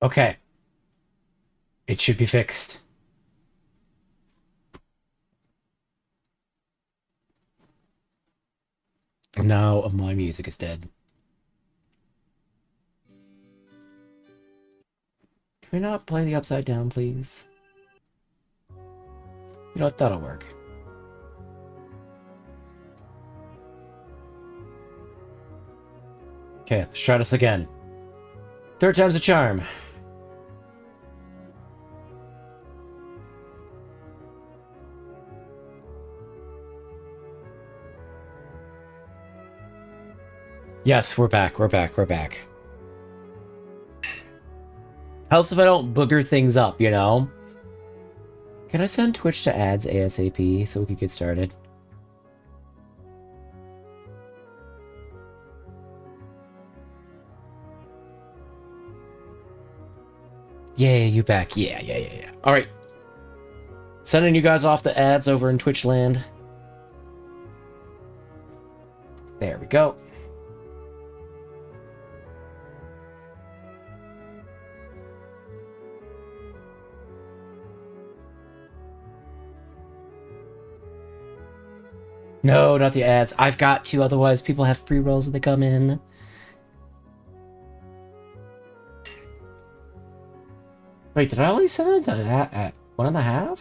Okay. It should be fixed. Now my music is dead. Can we not play the upside down, please? You know what? That'll work. Okay, let's try this again. Third time's a charm. Yes, we're back, we're back, we're back. Helps if I don't booger things up, you know? Can I send Twitch to ads ASAP so we can get started? Yeah, you back. Yeah. Alright. Sending you guys off the ads over in Twitch land. There we go. No, not the ads. I've got to, otherwise people have pre-rolls when they come in. Wait, did I only send it at 1.5?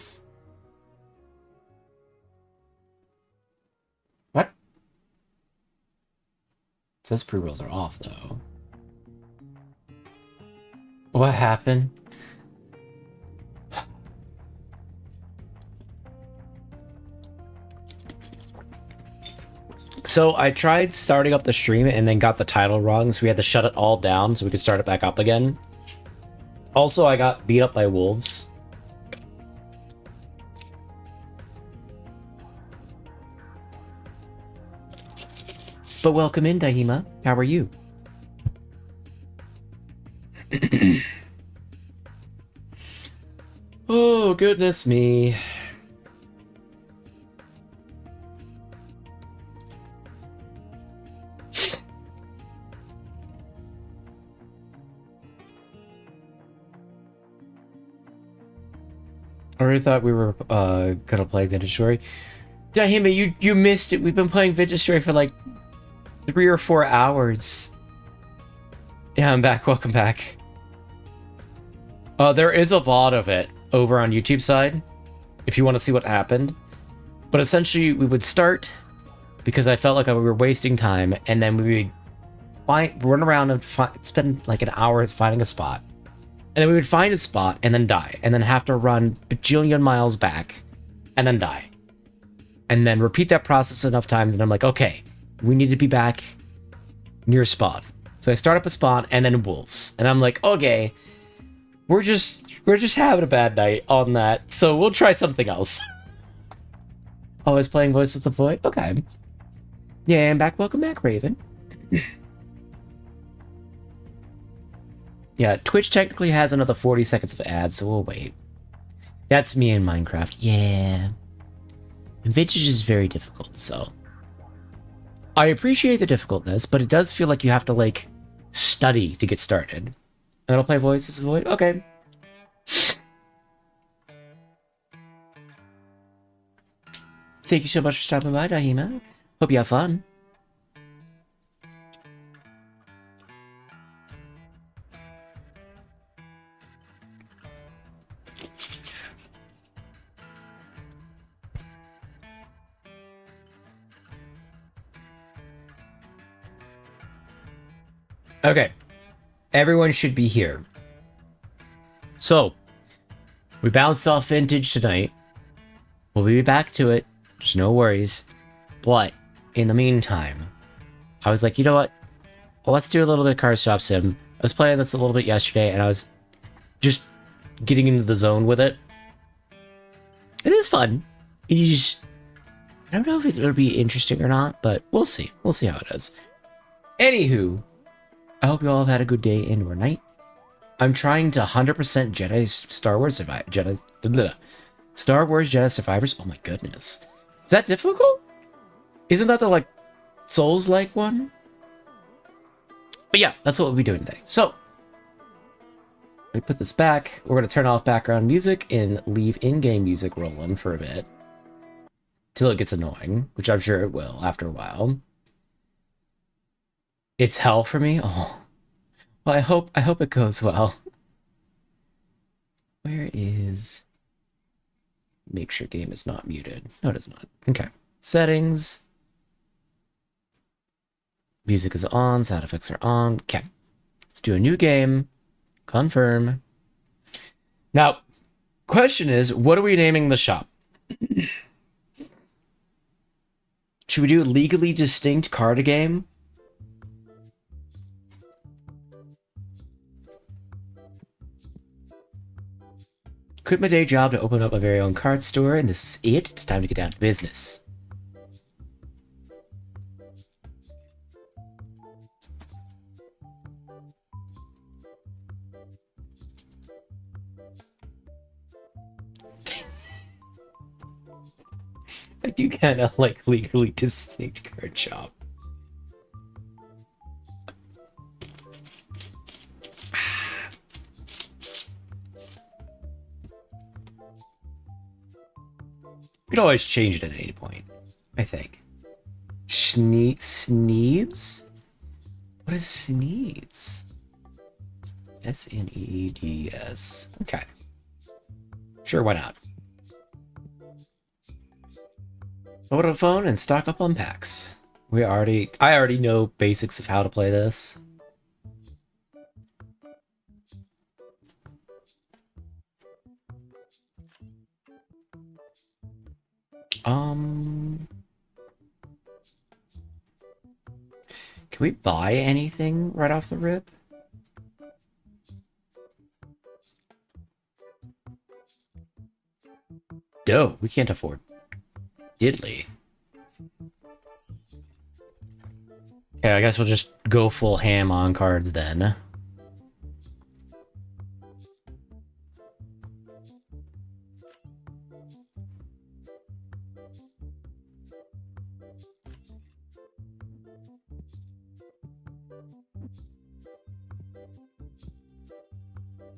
What? It says pre-rolls are off, though. What happened? So I tried starting up the stream and then got the title wrong, so we had to shut it all down so we could start it back up again. Also, I got beat up by wolves. But welcome in, Dahima. How are you? Oh, goodness me. I already thought we were gonna play Vintage Story. Dahima, you missed it. We've been playing Vintage Story for like 3 or 4 hours. Yeah, I'm back. Welcome back. There is a VOD of it over on YouTube side, if you want to see what happened. But essentially, we would start because I felt like we were wasting time, and then we would run around and spend like an hour finding a spot. And then we would find a spot and then die, and then have to run bajillion miles back, and then die. And then repeat that process enough times, and I'm like, okay, we need to be back near spawn. So I start up a spawn, and then wolves. And I'm like, okay, we're just having a bad night on that, so we'll try something else. Oh, I was playing Voice of the Void? Okay. Yeah, I'm back. Welcome back, Raven. Yeah, Twitch technically has another 40 seconds of ads, so we'll wait. That's me in Minecraft. Yeah. And Vintage is very difficult, so... I appreciate the difficultness, but it does feel like you have to, like, study to get started. And I'll play Voices of the Void? Okay. Thank you so much for stopping by, Dahima. Hope you have fun. Okay. Everyone should be here. So, we bounced off Vintage tonight. We'll be back to it. Just no worries. But, in the meantime, I was like, you know what? Well, let's do a little bit of Car Stop Sim. I was playing this a little bit yesterday, and I was just getting into the zone with it. It is fun. It is... I don't know if it'll be interesting or not, but we'll see. We'll see how it is. Anywho, I hope you all have had a good day and or night. I'm trying to 100% Jedi Star Wars Star Wars Jedi Survivors. Oh my goodness. Is that difficult? Isn't that the, like, Souls-like one? But yeah, that's what we'll be doing today. So, We put this back. We're going to turn off background music and leave in-game music rolling for a bit. Till it gets annoying, which I'm sure it will after a while. It's hell for me? Oh. Well, I hope it goes well. Where is... Make sure game is not muted. No, it is not. Okay. Settings. Music is on. Sound effects are on. Okay. Let's do a new game. Confirm. Now, question is, what are we naming the shop? Should we do a legally distinct card game? Quit my day job to open up my very own card store, and this is it. It's time to get down to business. I do kind of like legally distinct card shop. We could always change it at any point, I think. Sneeds? What is Sneeds? S-N-E-E-D-S. Okay. Sure, why not? Open a phone and stock up on packs. I already know basics of how to play this. Can we buy anything right off the rip? No, we can't afford diddly. Okay, I guess we'll just go full ham on cards then.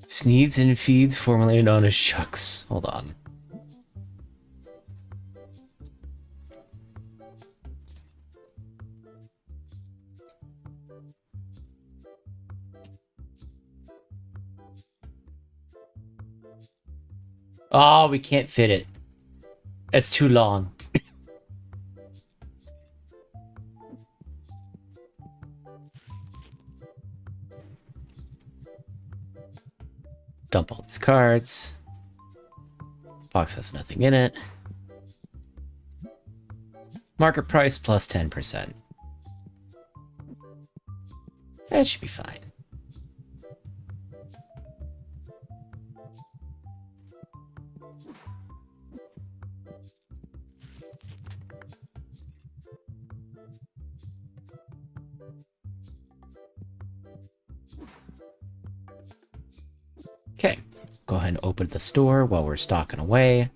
Sneeds and feeds, formerly known as shucks. Hold on. Oh, we can't fit it. It's too long. Dump all these cards. Box has nothing in it. Market price plus 10%. That should be fine. Okay, go ahead and open the store while we're stocking away.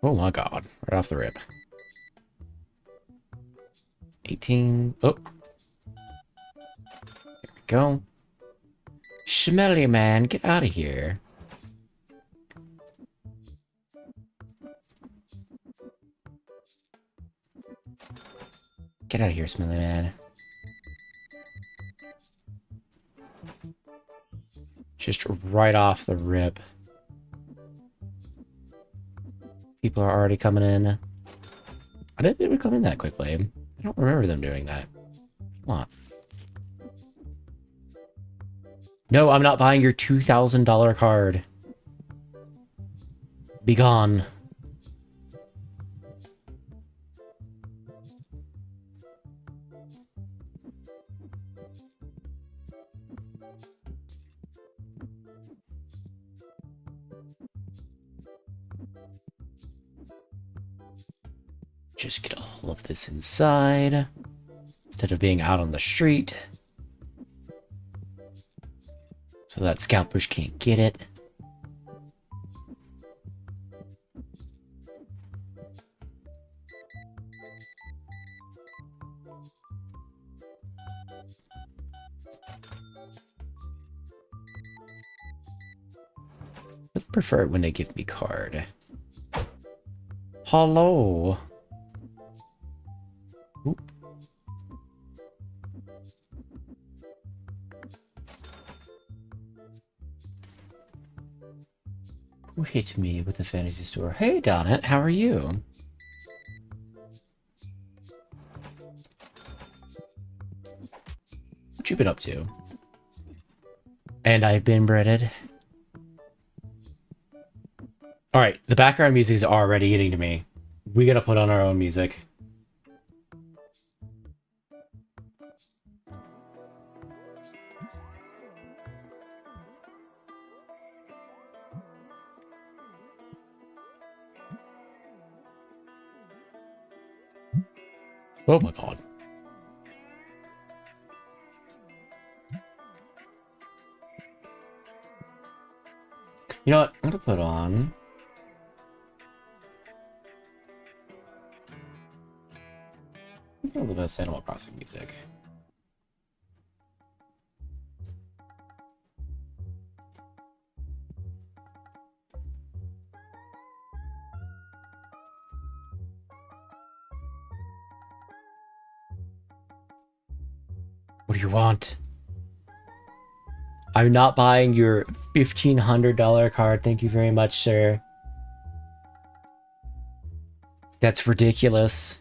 Oh my god, right off the rip. 18. Oh. There we go. Schmelly man, get out of here. Get out of here, Smelly man. Just right off the rip. People are already coming in. I didn't think they would come in that quickly. I don't remember them doing that. Come on. No, I'm not buying your $2,000 card. Be gone. Just get all of this inside instead of being out on the street. So that scalpers can't get it. Prefer it when they give me card. Hello. Oop. Who hit me with the fantasy store? Hey, Donnet, how are you? What you been up to? And I've been breaded. Alright, the background music is already getting to me. We gotta put on our own music. Oh my god. You know what? I'm gonna put on... the best Animal Crossing music. What do you want? I'm not buying your $1,500 card. Thank you very much, sir. That's ridiculous.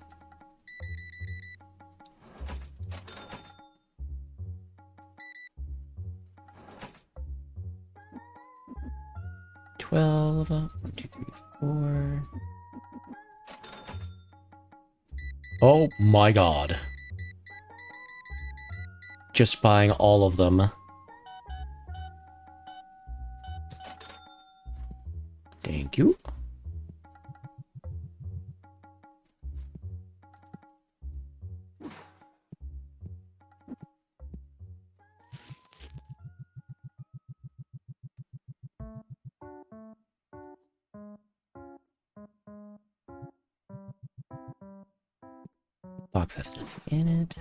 $12. 1, 2, 3, 4. Oh my god. Just buying all of them. Thank you. Box has nothing in it.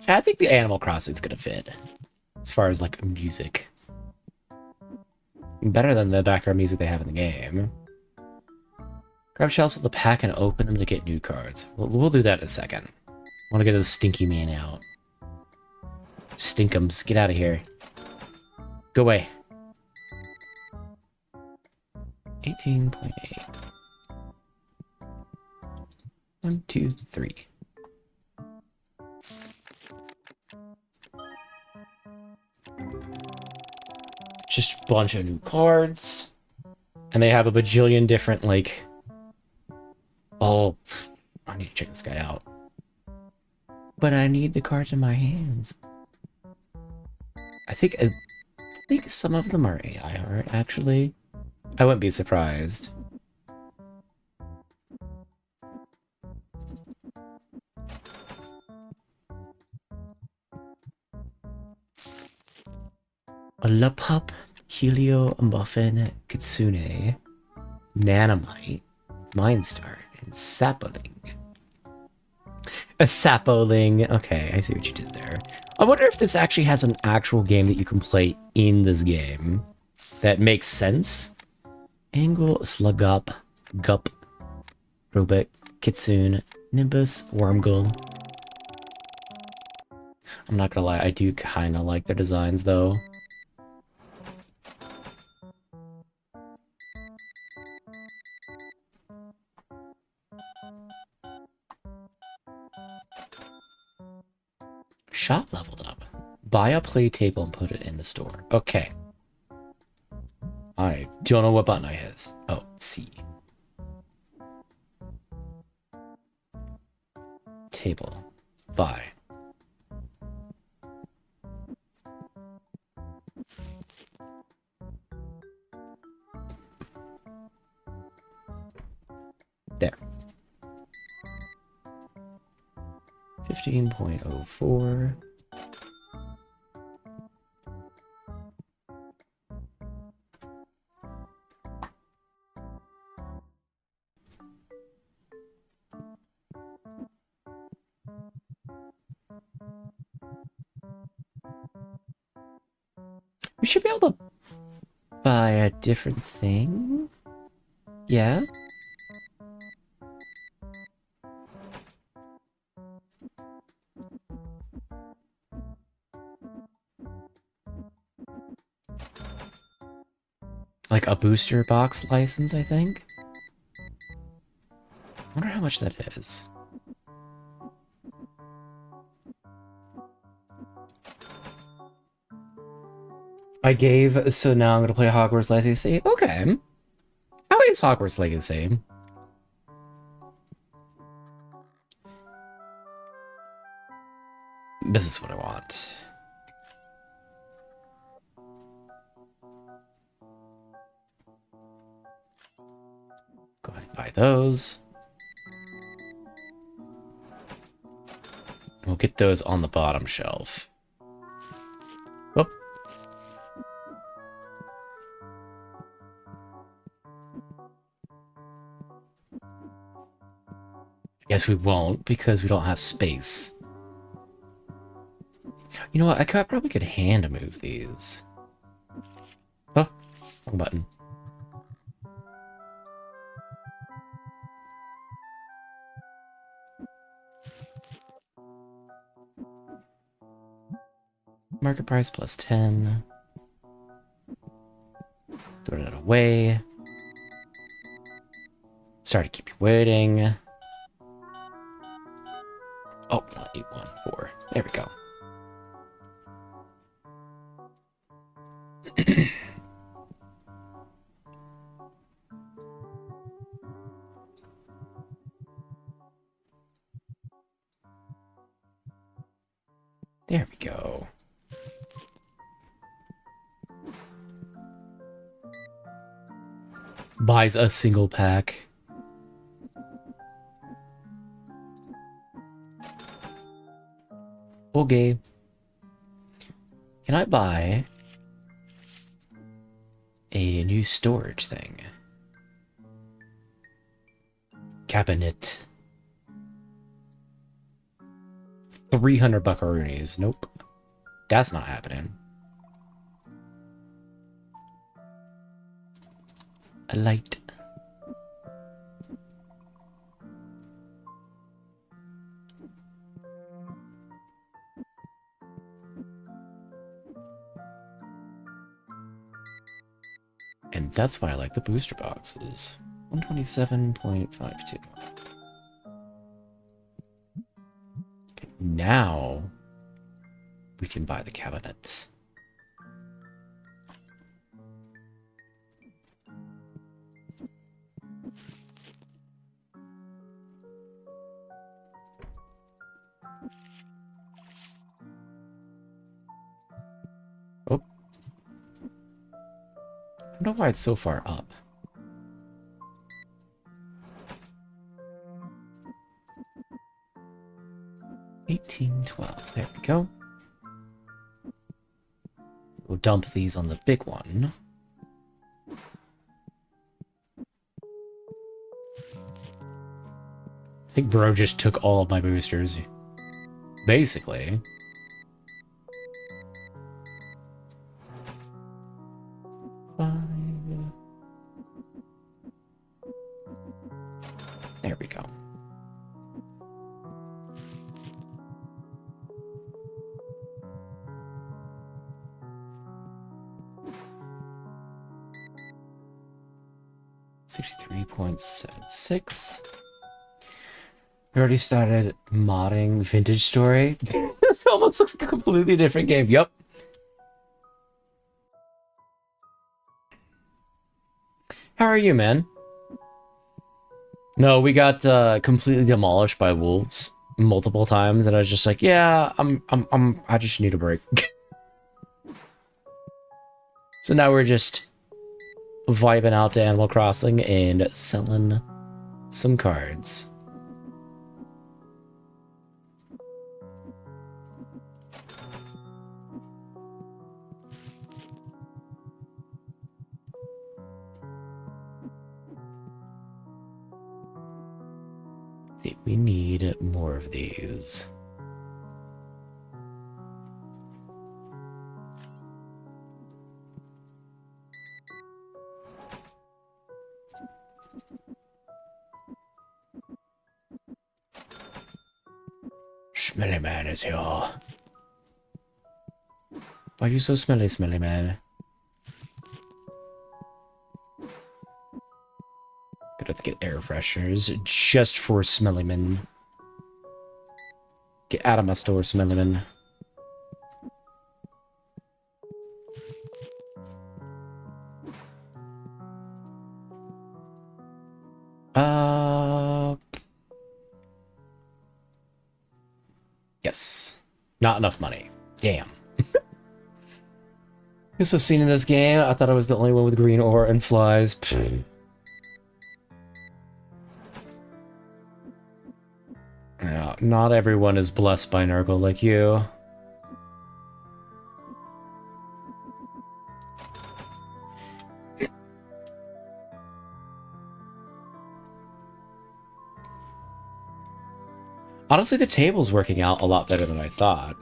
I think the Animal Crossing's gonna fit. As far as, like, music. Better than the background music they have in the game. Grab shells with the pack and open them to get new cards. We'll do that in a second. I want to get the stinky man out. Stinkums, get out of here. Go away. 18.8. 1, 2, 3. Just a bunch of new cards. And they have a bajillion different, like... Oh, I need to check this guy out. But I need the cards in my hands. I think some of them are AI art, actually. I wouldn't be surprised. Lapup, Helio, Muffin, Kitsune, Nanomite, Mindstar, and Sapoling. A Sapoling. Okay, I see what you did there. I wonder if this actually has an actual game that you can play in this game that makes sense. Angle, Slugup, Gup, Robot, Kitsune, Nimbus, Wormgull. I'm not gonna lie, I do kind of like their designs, though. Shop leveled up. Buy a play table and put it in the store. Okay. I don't know what button I hit. Oh, C. Table. Buy. There. 15.04. We should be able to buy a different thing? Yeah? Like a booster box license, I think? I wonder how much that is. I gave, so now I'm gonna play Hogwarts Legacy. Okay. How is Hogwarts Legacy? This is what I want. Go ahead and buy those. We'll get those on the bottom shelf. Oh. Guess we won't because we don't have space. You know what? Probably could hand move these. Oh, wrong button. Market price plus 10. Throw that away. Sorry to keep you waiting. Oh, 814. There we go. There we go. Buys a single pack. Okay. Can I buy a new storage thing? Cabinet. 300 buckaroonies. Nope. That's not happening. A light. And that's why I like the booster boxes. 127.52. Okay, now we can buy the cabinets. Oh. I don't know why it's so far up. $18.12. There we go. We'll dump these on the big one. I think bro just took all of my boosters. Basically. There we go. $63.76. We already started modding Vintage Story. This almost looks like a completely different game. Yep. How are you, man? No, we got completely demolished by wolves multiple times, and I was just like, yeah, I just need a break. So now we're just vibing out to Animal Crossing and selling some cards. See, we need more of these. Smelly man is here. Why are you so smelly, smelly man? Gonna have to get air fresheners just for smelly men. Get out of my store, smelly man. Yes. Not enough money. Damn. This was seen in this game. I thought I was the only one with green ore and flies. Yeah, not everyone is blessed by Nurgle like you. Honestly, the table's working out a lot better than I thought.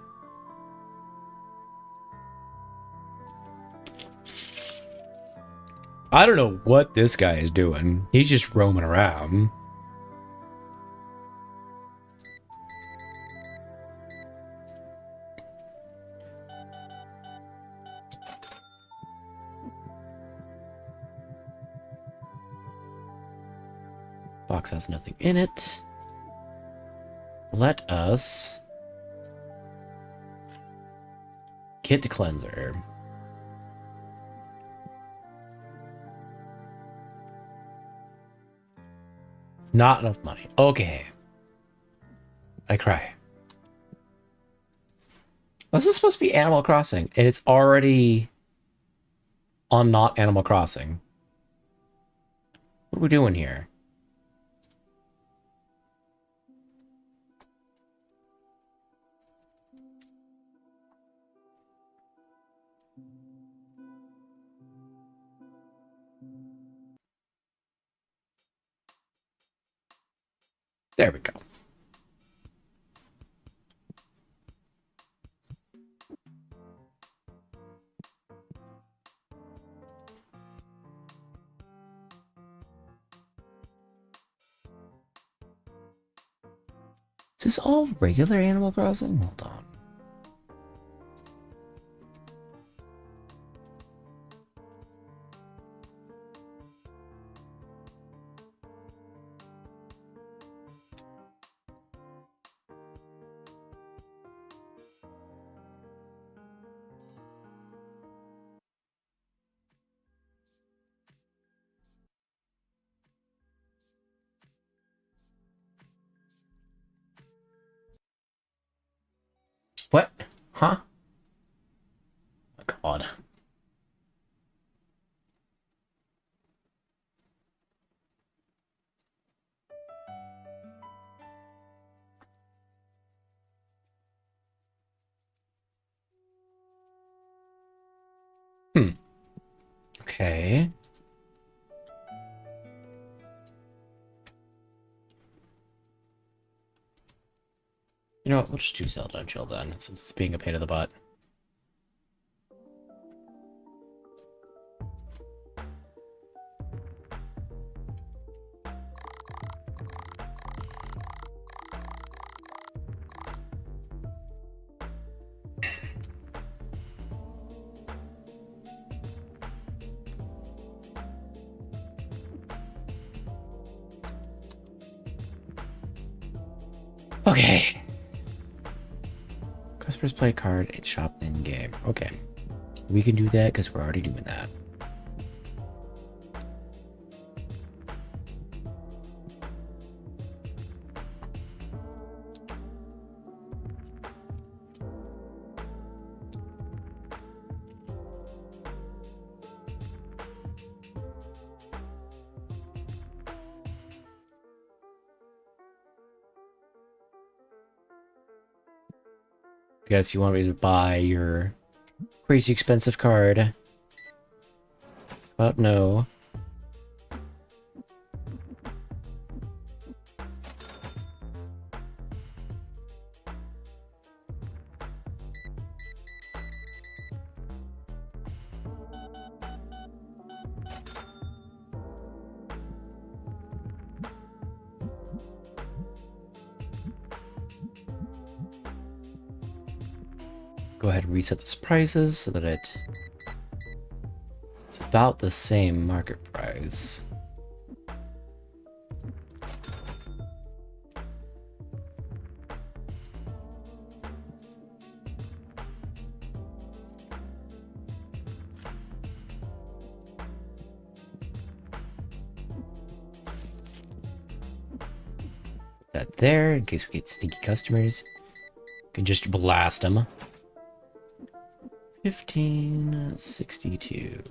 I don't know what this guy is doing. He's just roaming around. Box has nothing in it. Let us get the cleanser. Not enough money. Okay. I cry. This is supposed to be Animal Crossing, and it's already on not Animal Crossing. What are we doing here? There we go. Is this all regular Animal Crossing? Hold on. What? Huh? Oh, God. Okay. You know what? We'll just do Zelda and chill then, since it's being a pain in the butt. Okay. Customers play card and shop in game. Okay. We can do that because we're already doing that. I guess you want me to buy your crazy expensive card. But no. Go ahead and reset the prices so that it's about the same market price. That there, in case we get sneaky customers. Can just blast them. 1562.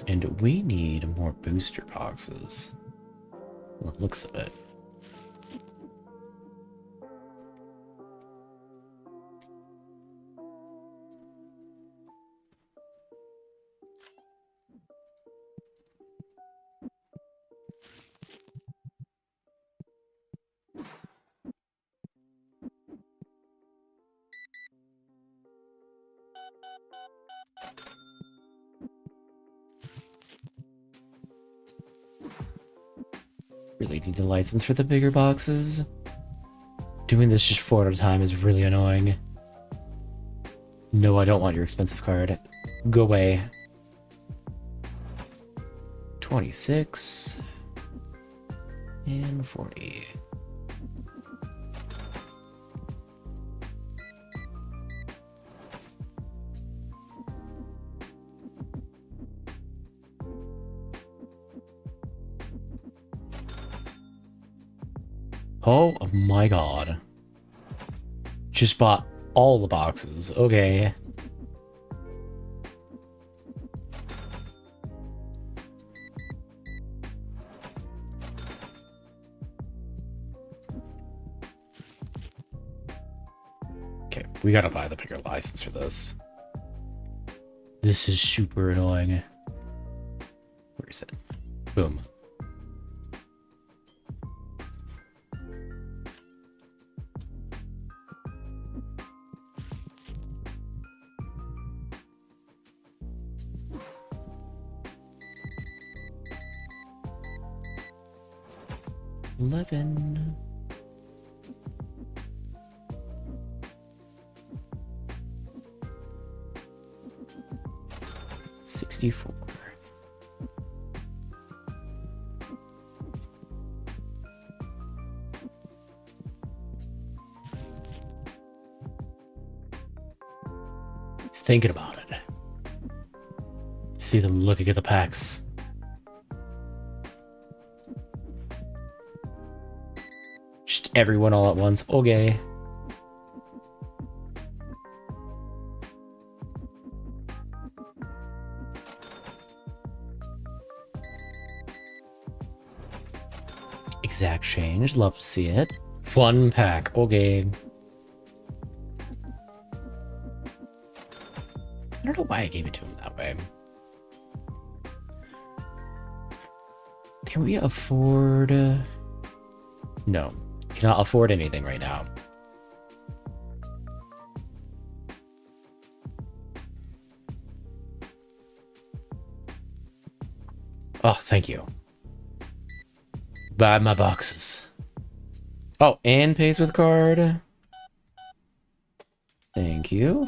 And we need more booster boxes. Well, it looks of it. Really need the license for the bigger boxes. Doing this just 4 at a time is really annoying. No, I don't want your expensive card. Go away. 26 and 40. Oh my god. Just bought all the boxes. Okay. Okay, we gotta buy the bigger license for this. This is super annoying. Where is it? Boom. $11. 64. Just thinking about it. See them looking at the packs. Just everyone all at once. Okay. Exact change. Love to see it. 1 pack. Okay. I don't know why I gave it to him that way. Can we afford... No. Cannot afford anything right now. Oh, thank you. Buy my boxes. Oh, and pays with card. Thank you.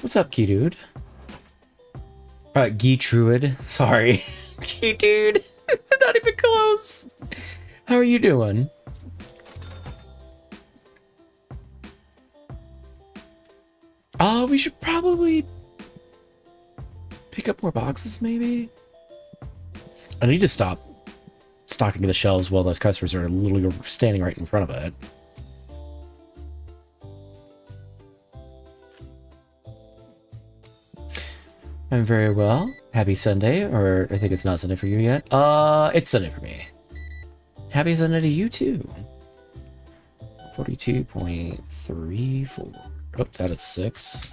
What's up, Key Dude? Gee Druid. Sorry. Key Dude. Not even close. How are you doing? We should probably pick up more boxes, maybe? I need to stop stocking the shelves while those customers are literally standing right in front of it. I'm very well. Happy Sunday, or I think it's not Sunday for you yet. It's Sunday for me. Happy Sunday to you too. 42.34. Oh, that is 6.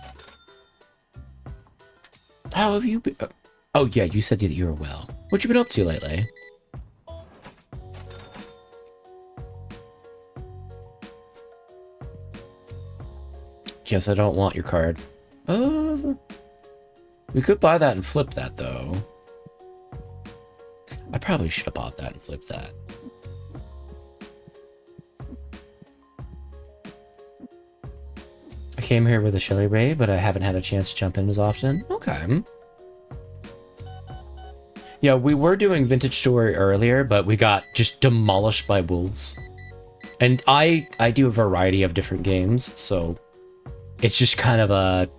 How have you been? Oh yeah, you said that you were well. What you been up to lately? Guess I don't want your card. We could buy that and flip that, though. I probably should have bought that and flipped that. I came here with a Shelly Ray, but I haven't had a chance to jump in as often. Okay. Yeah, we were doing Vintage Story earlier, but we got just demolished by wolves. And I do a variety of different games, so it's just kind of a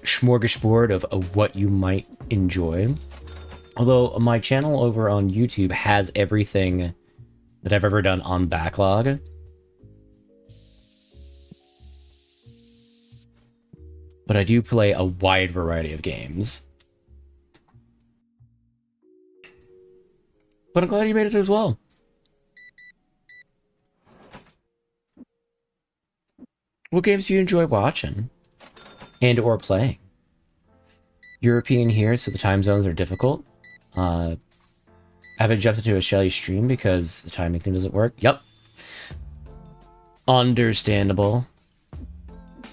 smorgasbord of what you might enjoy. Although my channel over on YouTube has everything that I've ever done on backlog. But I do play a wide variety of games. But I'm glad you made it as well. What games do you enjoy watching? And or playing? European here, so the time zones are difficult. I haven't jumped into a Shelly stream because the timing thing doesn't work. Yep. Understandable.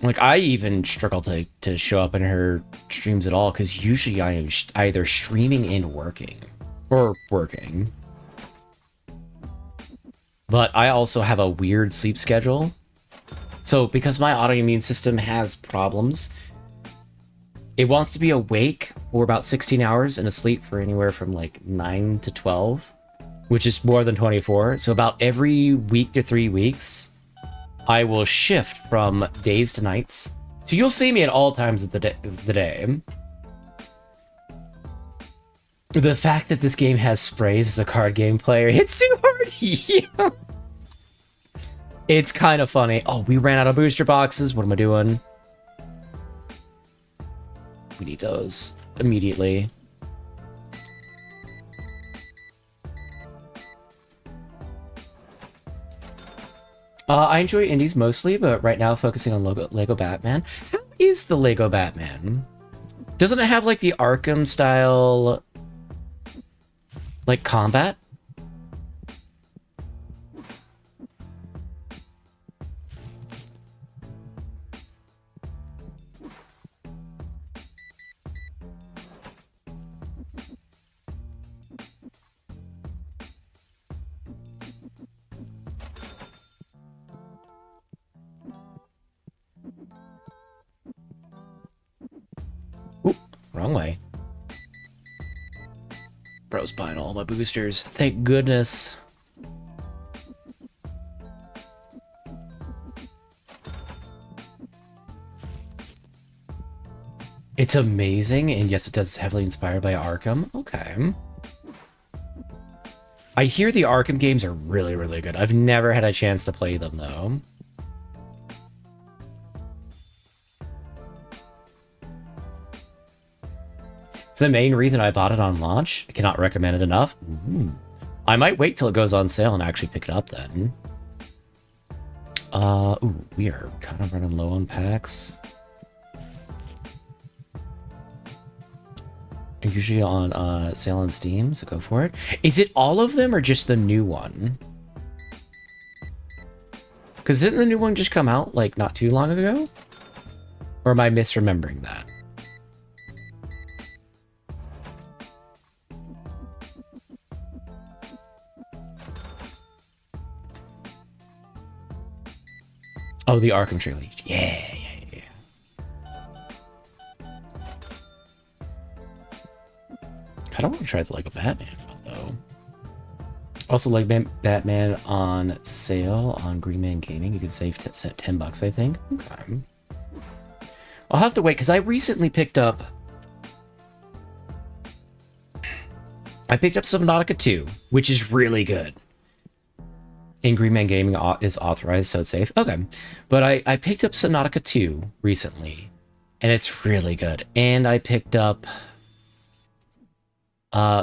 Like, I even struggle to show up in her streams at all, because usually I am either streaming and working. Or working. But I also have a weird sleep schedule. So, because my autoimmune system has problems, it wants to be awake for about 16 hours and asleep for anywhere from like 9 to 12, which is more than 24. So about every week to 3 weeks, I will shift from days to nights. So you'll see me at all times of the day. The fact that this game has sprays as a card game player hits too hard. Yeah. It's kind of funny. Oh, we ran out of booster boxes. What am I doing? We need those immediately. I enjoy indies mostly, but right now focusing on Lego Batman. How is the Lego Batman? Doesn't it have like the Arkham style, like combat? Wrong way. Bro's buying all my boosters. Thank goodness. It's amazing, and yes, it does. It's heavily inspired by Arkham. Okay. I hear the Arkham games are really, really good. I've never had a chance to play them, though. It's the main reason I bought it on launch. I cannot recommend it enough. Ooh. I might wait till it goes on sale and actually pick it up then. Ooh, we are kind of running low on packs. Usually on sale on Steam, so go for it. Is it all of them or just the new one? Because didn't the new one just come out like not too long ago? Or am I misremembering that? Oh, the Arkham trilogy. Yeah. I don't want to try the Lego Batman one, though. Also, Lego Batman on sale on Green Man Gaming. You can save $10, I think. Okay. I'll have to wait, because I recently picked up I picked up Subnautica 2, which is really good. And Green Man Gaming is authorized, so it's safe. Okay. But I picked up Subnautica 2 recently, and it's really good. And I picked up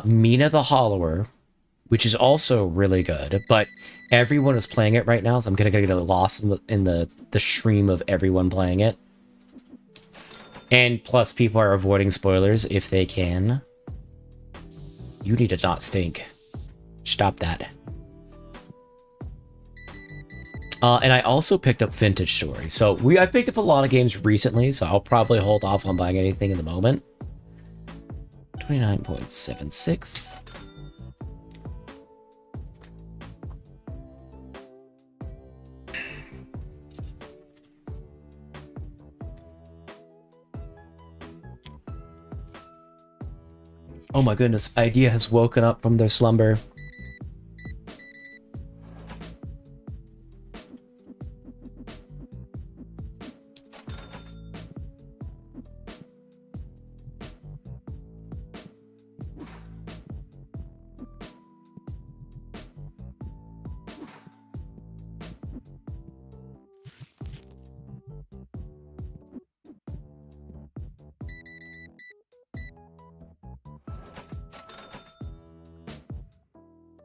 Mina the Hollower, which is also really good, but everyone is playing it right now, so I'm gonna get lost in the stream of everyone playing it. And plus, people are avoiding spoilers if they can. You need to not stink. Stop that. And I also picked up Vintage Story. So I picked up a lot of games recently, so I'll probably hold off on buying anything in the moment. 29.76. Oh my goodness, Idea has woken up from their slumber.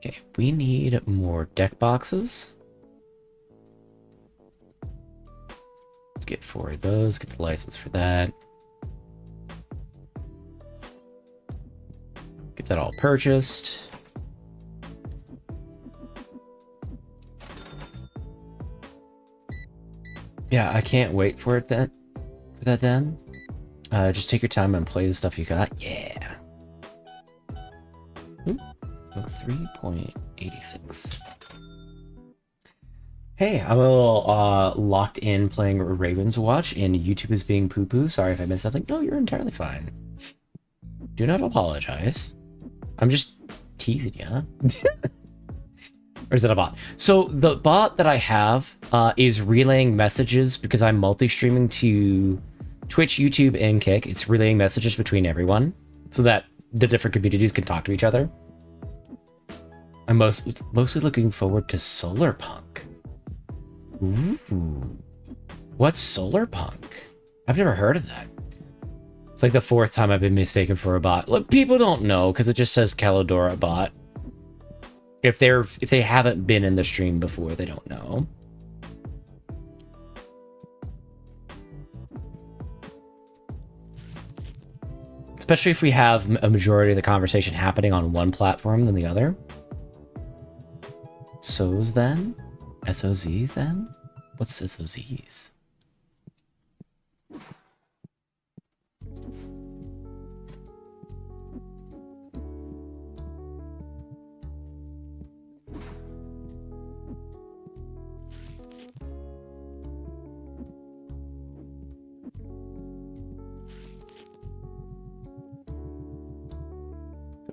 Okay, we need more deck boxes. Let's get 4 of those, get the license for that. Get that all purchased. Yeah, I can't wait for it then. For that then. Just take your time and play the stuff you got. Yeah. Ooh. 3.86. Hey, I'm a little locked in playing Raven's Watch, and YouTube is being poo-poo. Sorry if I missed something. No, you're entirely fine. Do not apologize. I'm just teasing you. Or is it a bot? So the bot that I have is relaying messages because I'm multi-streaming to Twitch, YouTube, and Kick. It's relaying messages between everyone so that the different communities can talk to each other. I'm mostly looking forward to Solarpunk. Ooh. What's Solarpunk? I've never heard of that. It's like the 4th time I've been mistaken for a bot. Look, people don't know because it just says Calidora bot. If they haven't been in the stream before, they don't know. Especially if we have a majority of the conversation happening on one platform than the other. SOs then? SOZs then? What's SOZs? Go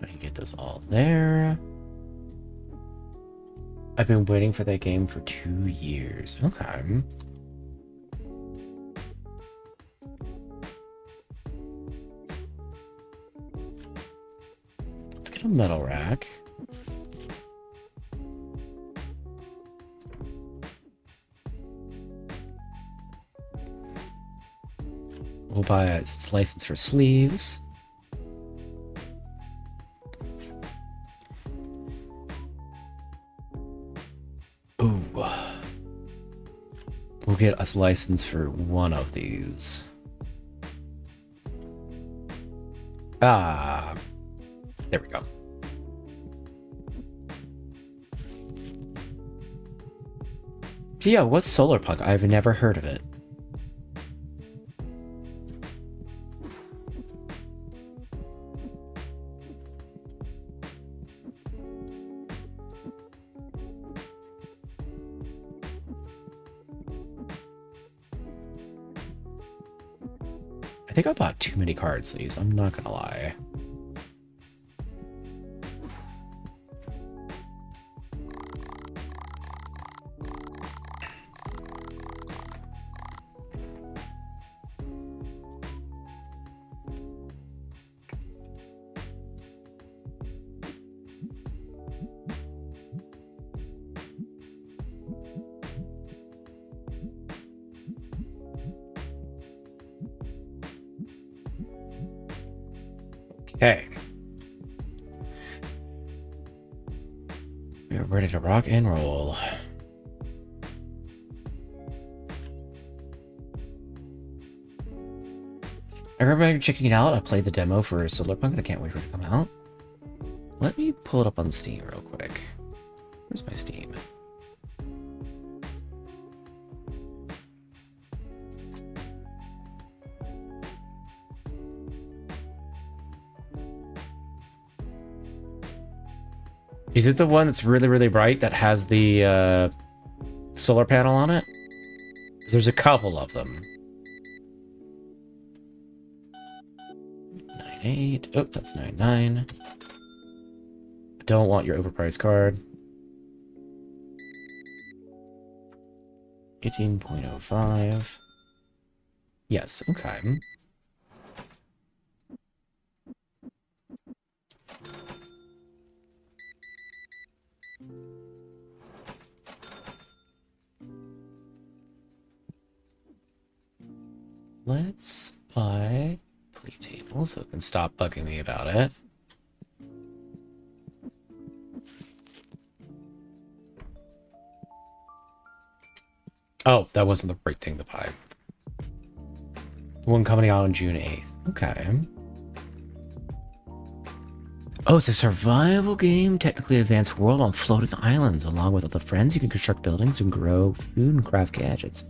ahead and get those all there. I've been waiting for that game for 2 years. Okay. Let's get a metal rack. We'll buy a license for sleeves. Ooh. We'll get us license for one of these. Ah. There we go. Yeah, what's Solarpunk? I've never heard of it. I think I bought too many card sleeves, I'm not gonna lie. Okay. We are ready to rock and roll. I remember checking it out. I played the demo for Solarpunk and I can't wait for it to come out. Let me pull it up on Steam real quick. Where's my Steam? Is it the one that's really, really bright that has the solar panel on it? 'Cause there's a couple of them. 9.8. Oh, that's 9.9. I don't want your overpriced card. 18.05. Yes, okay. Let's buy play table so it can stop bugging me about it. Oh, that wasn't the right thing to buy. The one coming out on June 8th. Okay. Oh, it's a survival game, technically advanced world on floating islands. Along with other friends, you can construct buildings and grow food and craft gadgets.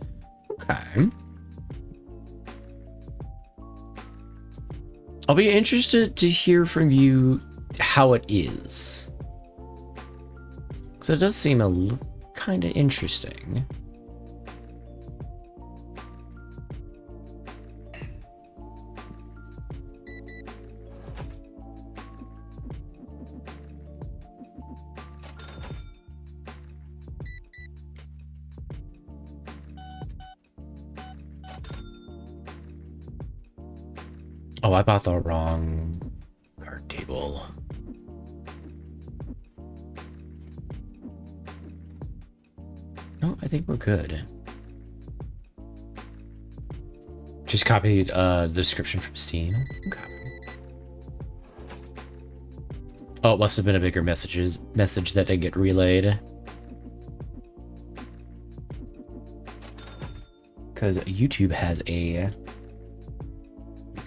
Okay. I'll be interested to hear from you how it is. Because it does seem kind of interesting. Oh, I bought the wrong card table. No, I think we're good. Just copied the description from Steam. Okay. Oh, it must have been a bigger message that didn't get relayed. Because YouTube has a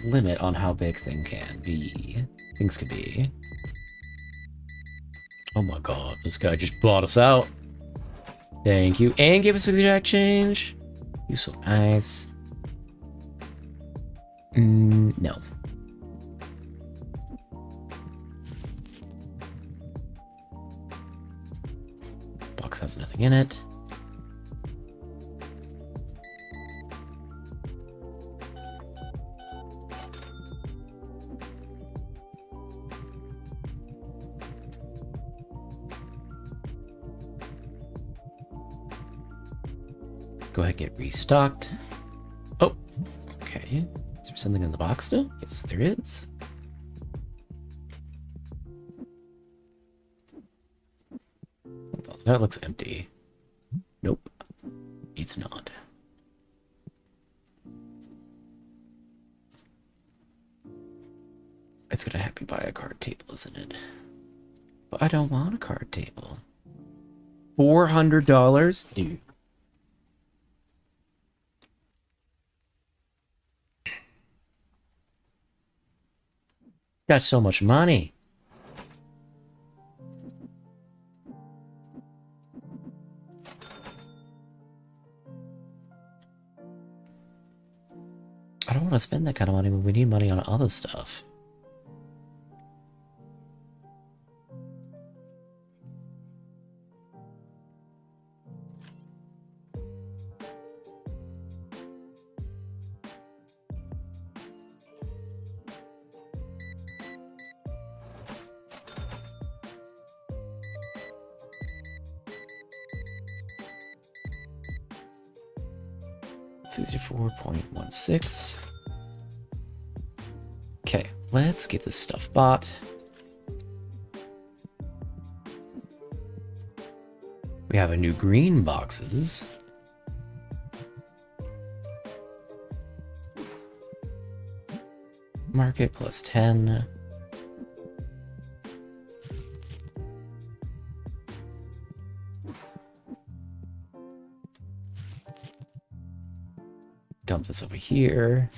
limit on how big things can be. Oh my god, this guy just bought us out. Thank you. And gave us a exact change. You so nice. No. Box has nothing in it. Go ahead and get restocked. Oh, okay. Is there something in the box still? Yes, there is. That looks empty. Nope, it's not. It's gonna have me buy a card table, isn't it? But I don't want a card table. $400? Dude. That's so much money. I don't want to spend that kind of money when we need money on other stuff. $64.16. Okay, let's get this stuff bought. We have a new green boxes. Market plus 10. Dump this over here.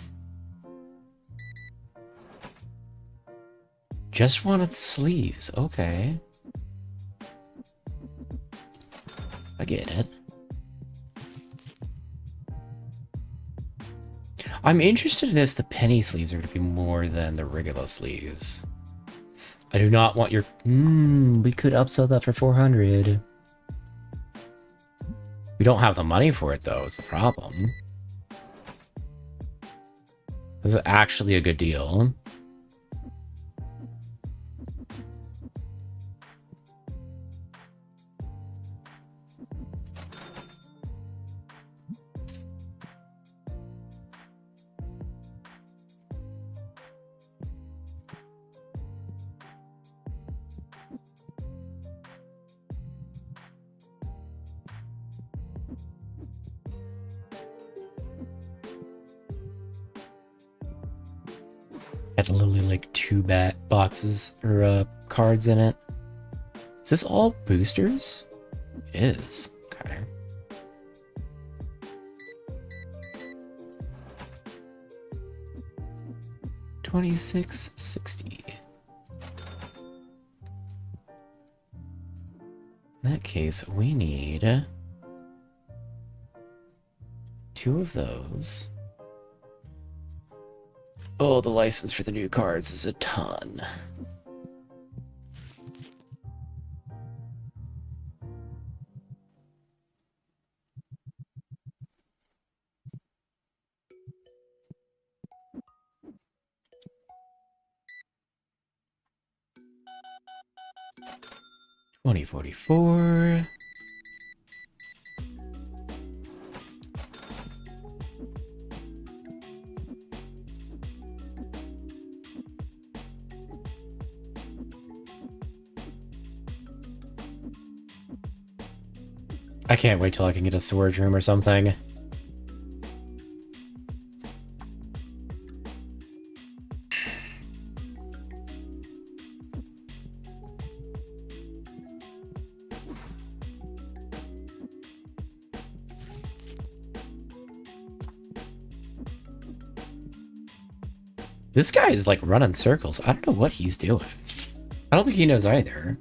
Just wanted sleeves. Okay. I get it. I'm interested in if the penny sleeves are to be more than the regular sleeves. I do not want your... we could upsell that for 400. We don't have the money for it, though, is the problem. This is actually a good deal. Had literally like 2 boxes or cards in it. Is this all boosters? It is. Okay. $26.60. In that case, we need 2 of those. Oh, the license for the new cards is a ton. $20.44. I can't wait till I can get a storage room or something. This guy is like running circles. I don't know what he's doing. I don't think he knows either.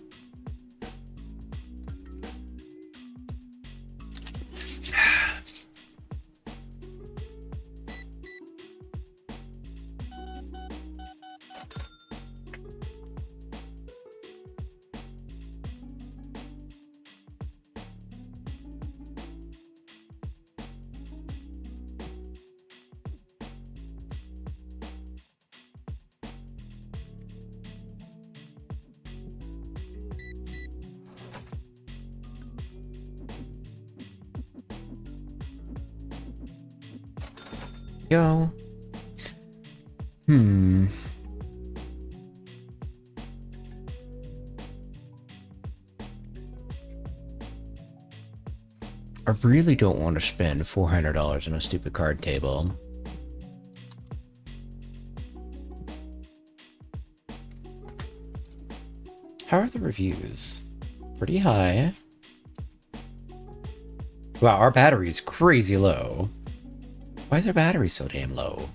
Go. I really don't want to spend $400 on a stupid card table. How are the reviews? Pretty high. Wow, our battery is crazy low. Why is our battery so damn low?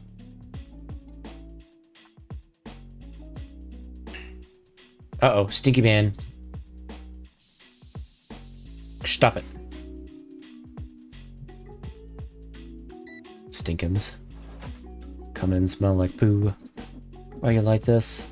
Uh-oh, Stinky Man. Stop it. Stinkums. Come in, smell like poo. Why you like this?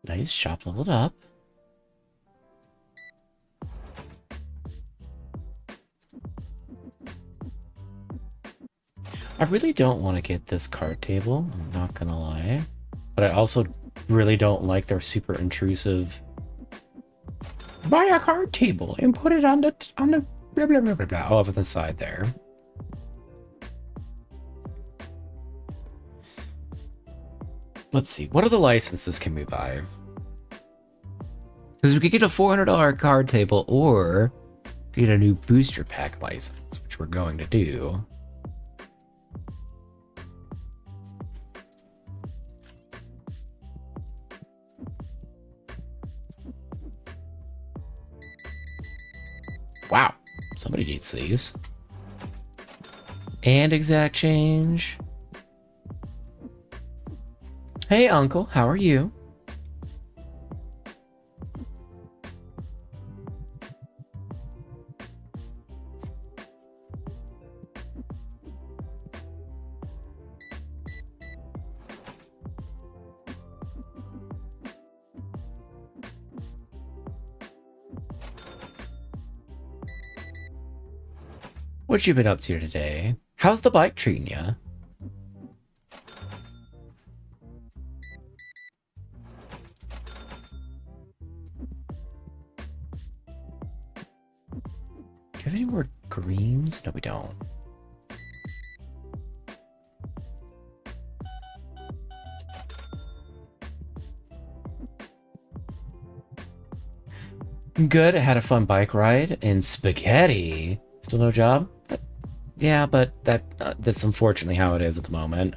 Nice, shop leveled up. I really don't want to get this card table, I'm not gonna lie. But I also really don't like their super intrusive buy a card table and put it on the blah blah blah blah blah over the side there. Let's see, what other licenses can we buy? Because we could get a $400 card table or get a new booster pack license, which we're going to do. Wow, somebody needs these. And exact change. Hey, Uncle, how are you? What you been up to today? How's the bike treating ya? Do you have any more greens? No, we don't. Good. I had a fun bike ride and spaghetti. Still no job? Yeah, but that's unfortunately how it is at the moment.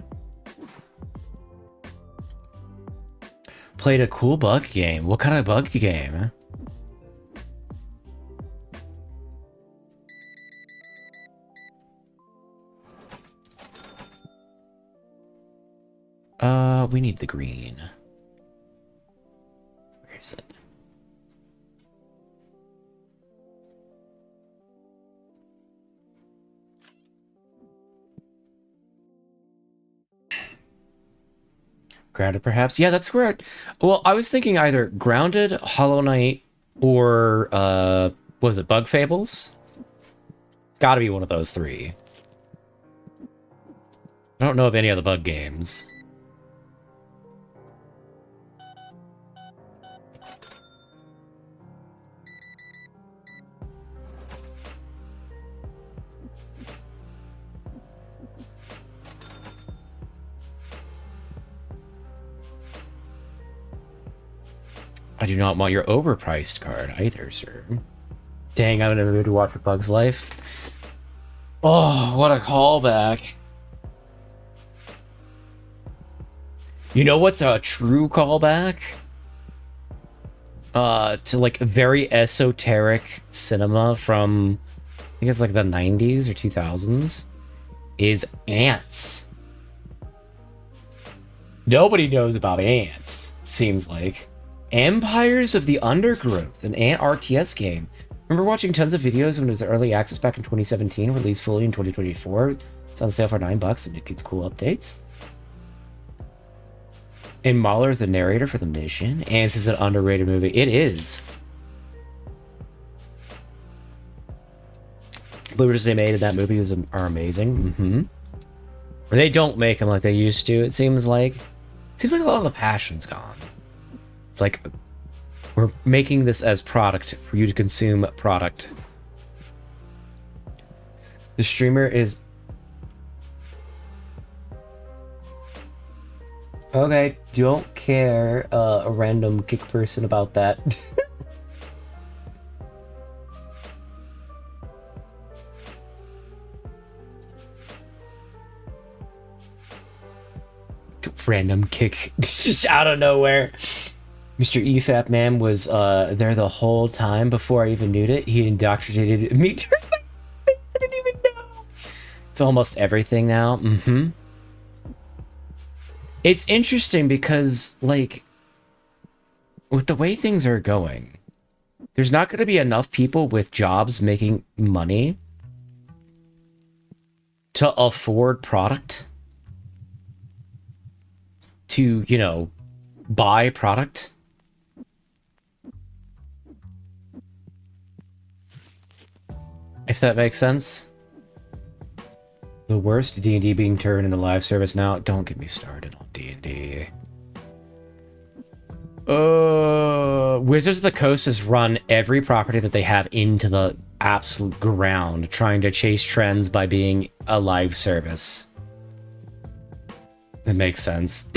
Played a cool bug game. What kind of bug game? We need the green. Where is it? Grounded, perhaps? Yeah, that's where well, I was thinking either Grounded, Hollow Knight, or, what was it, Bug Fables? It's gotta be one of those three. I don't know of any other bug games. I do not want your overpriced card either, sir. Dang, I'm in a mood to watch for Bug's Life. Oh, what a callback. You know what's a true callback? To like very esoteric cinema from, I think it's like the 90s or 2000s, is Ants. Nobody knows about Ants, seems like. Empires of the Undergrowth, an Ant RTS game. Remember watching tons of videos when it was early access back in 2017, released fully in 2024. It's on sale for $9 and it gets cool updates. And Mahler is the narrator for the mission. Ants is an underrated movie. It is. Bloopers they made in that movie are amazing. They don't make them like they used to, it seems like. It seems like a lot of the passion's gone. It's like, we're making this as product for you to consume product. The streamer is... Okay, don't care, a random kick person about that. Random kick, just out of nowhere. Mr. EFAP man was there the whole time before I even knew it. He indoctrinated me during my face. I didn't even know. It's almost everything now. It's interesting because, like, with the way things are going, there's not going to be enough people with jobs making money to afford product, to, you know, buy product. If that makes sense. The worst, D&D being turned into live service now. Don't get me started on D&D. Wizards of the Coast has run every property that they have into the absolute ground, trying to chase trends by being a live service. It makes sense.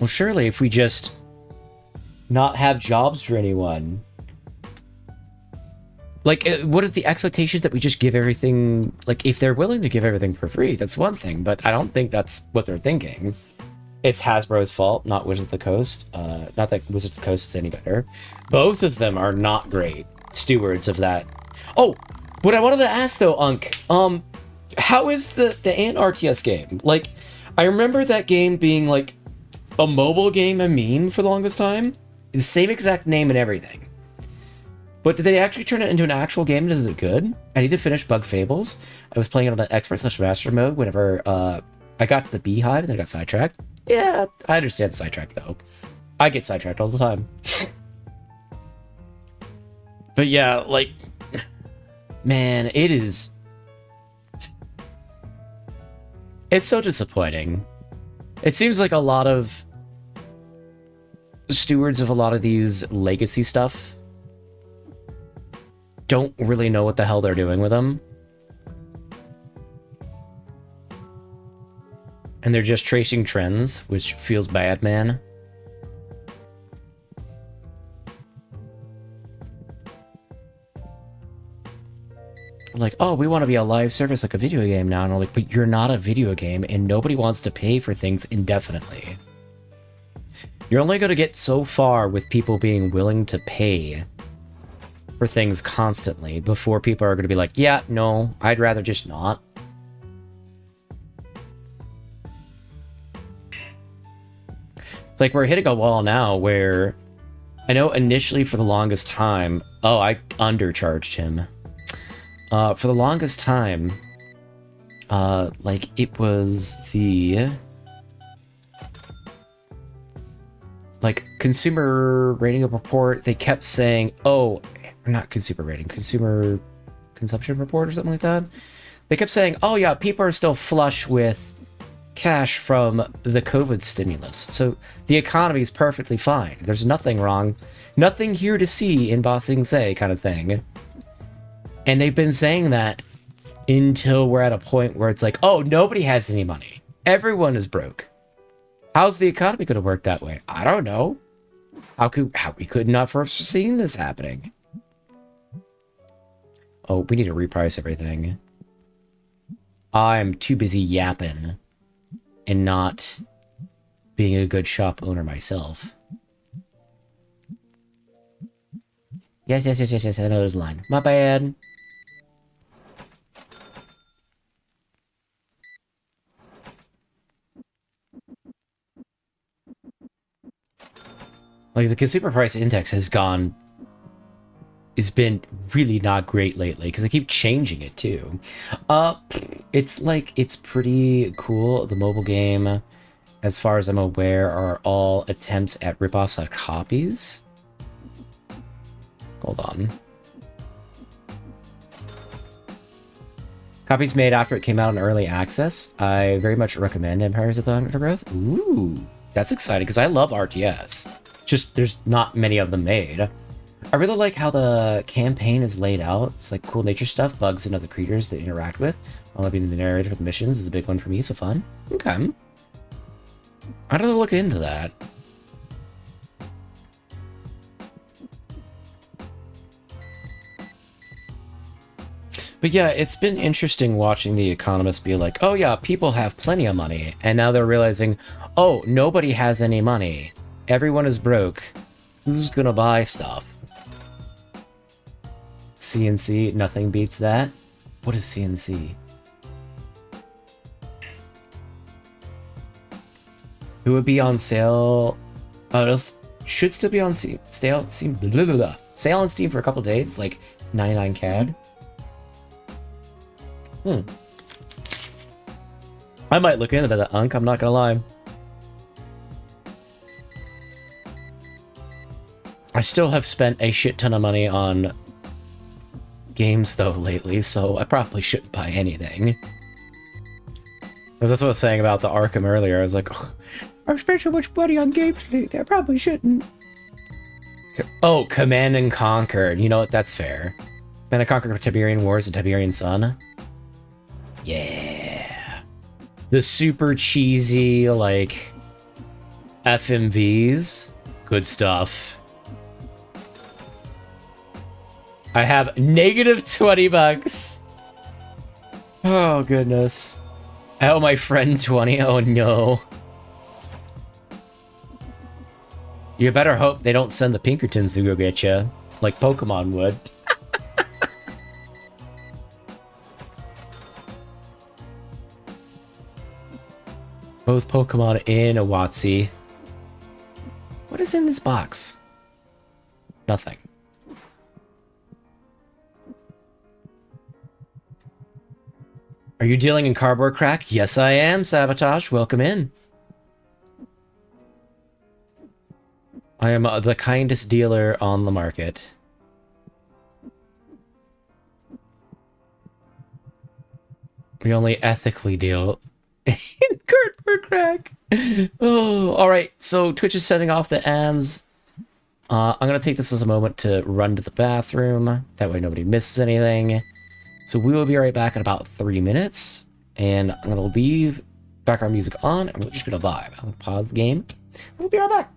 Well, surely if we just not have jobs for anyone, like, what is the expectations that we just give everything? Like, if they're willing to give everything for free, that's one thing, but I don't think that's what they're thinking. It's Hasbro's fault, not Wizards of the Coast. Not that Wizards of the Coast is any better. Both of them are not great stewards of that. Oh, what I wanted to ask though, Unk, how is the Ant RTS game? Like, I remember that game being like a mobile game, a meme for the longest time. The same exact name and everything. But did they actually turn it into an actual game? Is it good? I need to finish Bug Fables. I was playing it on an expert/master mode whenever I got to the Beehive and then I got sidetracked. Yeah, I understand sidetracked though. I get sidetracked all the time. But yeah, like, man, it's so disappointing. It seems like a lot of stewards of a lot of these legacy stuff don't really know what the hell they're doing with them. And they're just tracing trends, which feels bad, man. Like, oh, we want to be a live service like a video game now. And I'm like, but you're not a video game, and nobody wants to pay for things indefinitely. You're only going to get so far with people being willing to pay for things constantly before people are going to be like, yeah, no, I'd rather just not. It's like we're hitting a wall now where I know initially for the longest time, oh, I undercharged him. For the longest time, like it was the like consumer rating report. They kept saying, oh, not consumer rating, consumer consumption report or something like that. They kept saying, oh yeah, people are still flush with cash from the COVID stimulus. So the economy is perfectly fine. There's nothing wrong. Nothing here to see in Ba Sing Se kind of thing. And they've been saying that until we're at a point where it's like, oh, nobody has any money. Everyone is broke. How's the economy going to work that way? I don't know. How we could not foreseen this happening? Oh, we need to reprice everything. I'm too busy yapping and not being a good shop owner myself. Yes, I know there's a line. My bad. Like, the consumer price index has been really not great lately, because they keep changing it, too. It's like, it's pretty cool. The mobile game, as far as I'm aware, are all attempts at ripoffs of copies. Hold on. Copies made after it came out in early access. I very much recommend Empires of the Undergrowth. Ooh, that's exciting, because I love RTS. Just, there's not many of them made. I really like how the campaign is laid out. It's like cool nature stuff, bugs and other creatures to interact with. While being the narrator for the missions is a big one for me, so fun. Okay. I'd have to look into that. But yeah, it's been interesting watching the economists be like, oh yeah, people have plenty of money. And now they're realizing, oh, nobody has any money. Everyone is broke. Who's gonna buy stuff? CNC, nothing beats that. What is CNC? It would be on sale. It should still be on sale on Steam for a couple days. It's like 99 CAD. I might look into that, Unk. I'm not gonna lie. I still have spent a shit ton of money on games though lately, so I probably shouldn't buy anything. Because that's what I was saying about the Arkham earlier. I was like, oh, I've spent so much money on games lately, I probably shouldn't. Oh, Command and Conquer. You know what? That's fair. Command and Conquer Tiberian Wars and Tiberian Sun. Yeah. The super cheesy, like, FMVs. Good stuff. I have negative 20 bucks. Oh, goodness. I owe my friend 20. Oh, no. You better hope they don't send the Pinkertons to go get you, like Pokemon would. Both Pokemon and a Watsy. What is in this box? Nothing. Are you dealing in cardboard crack? Yes, I am, Sabotage. Welcome in. I am the kindest dealer on the market. We only ethically deal in cardboard crack. Oh, all right. So Twitch is setting off the ads. I'm going to take this as a moment to run to the bathroom. That way nobody misses anything. So we will be right back in about 3 minutes. And I'm going to leave background music on, and we're just going to vibe. I'm going to pause the game. We'll be right back.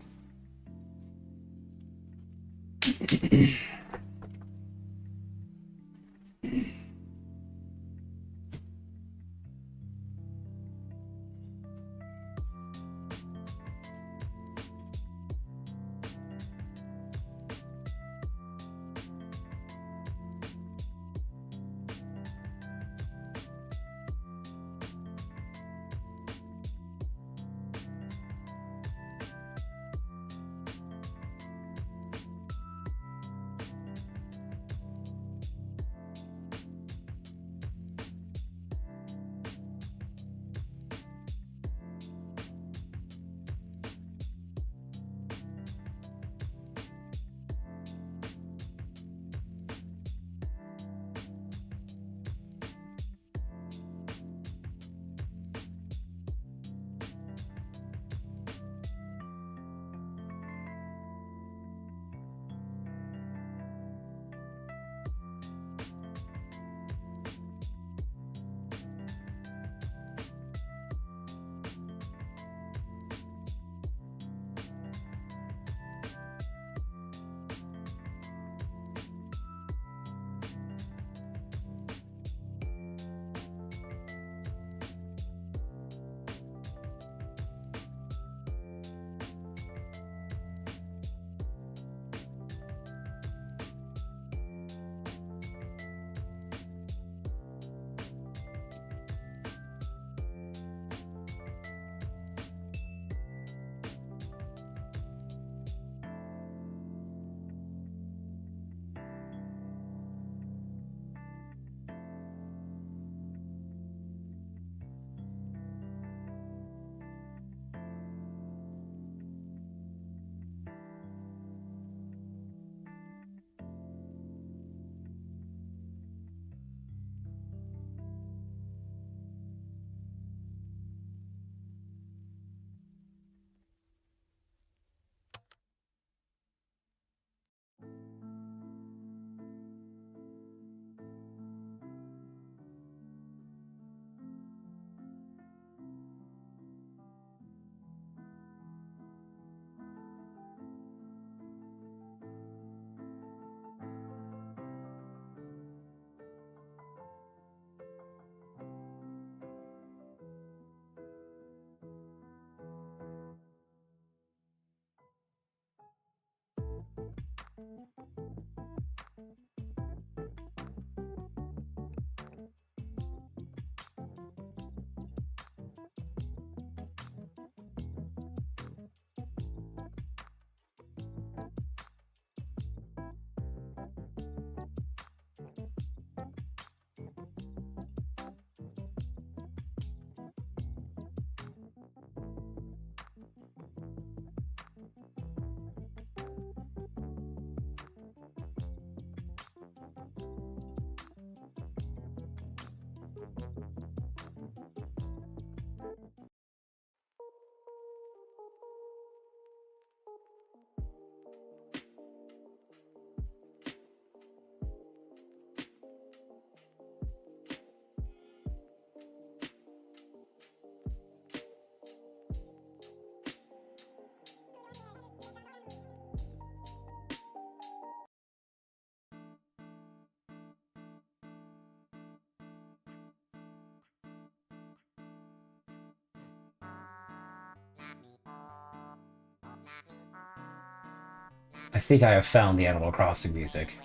I think I have found the Animal Crossing music.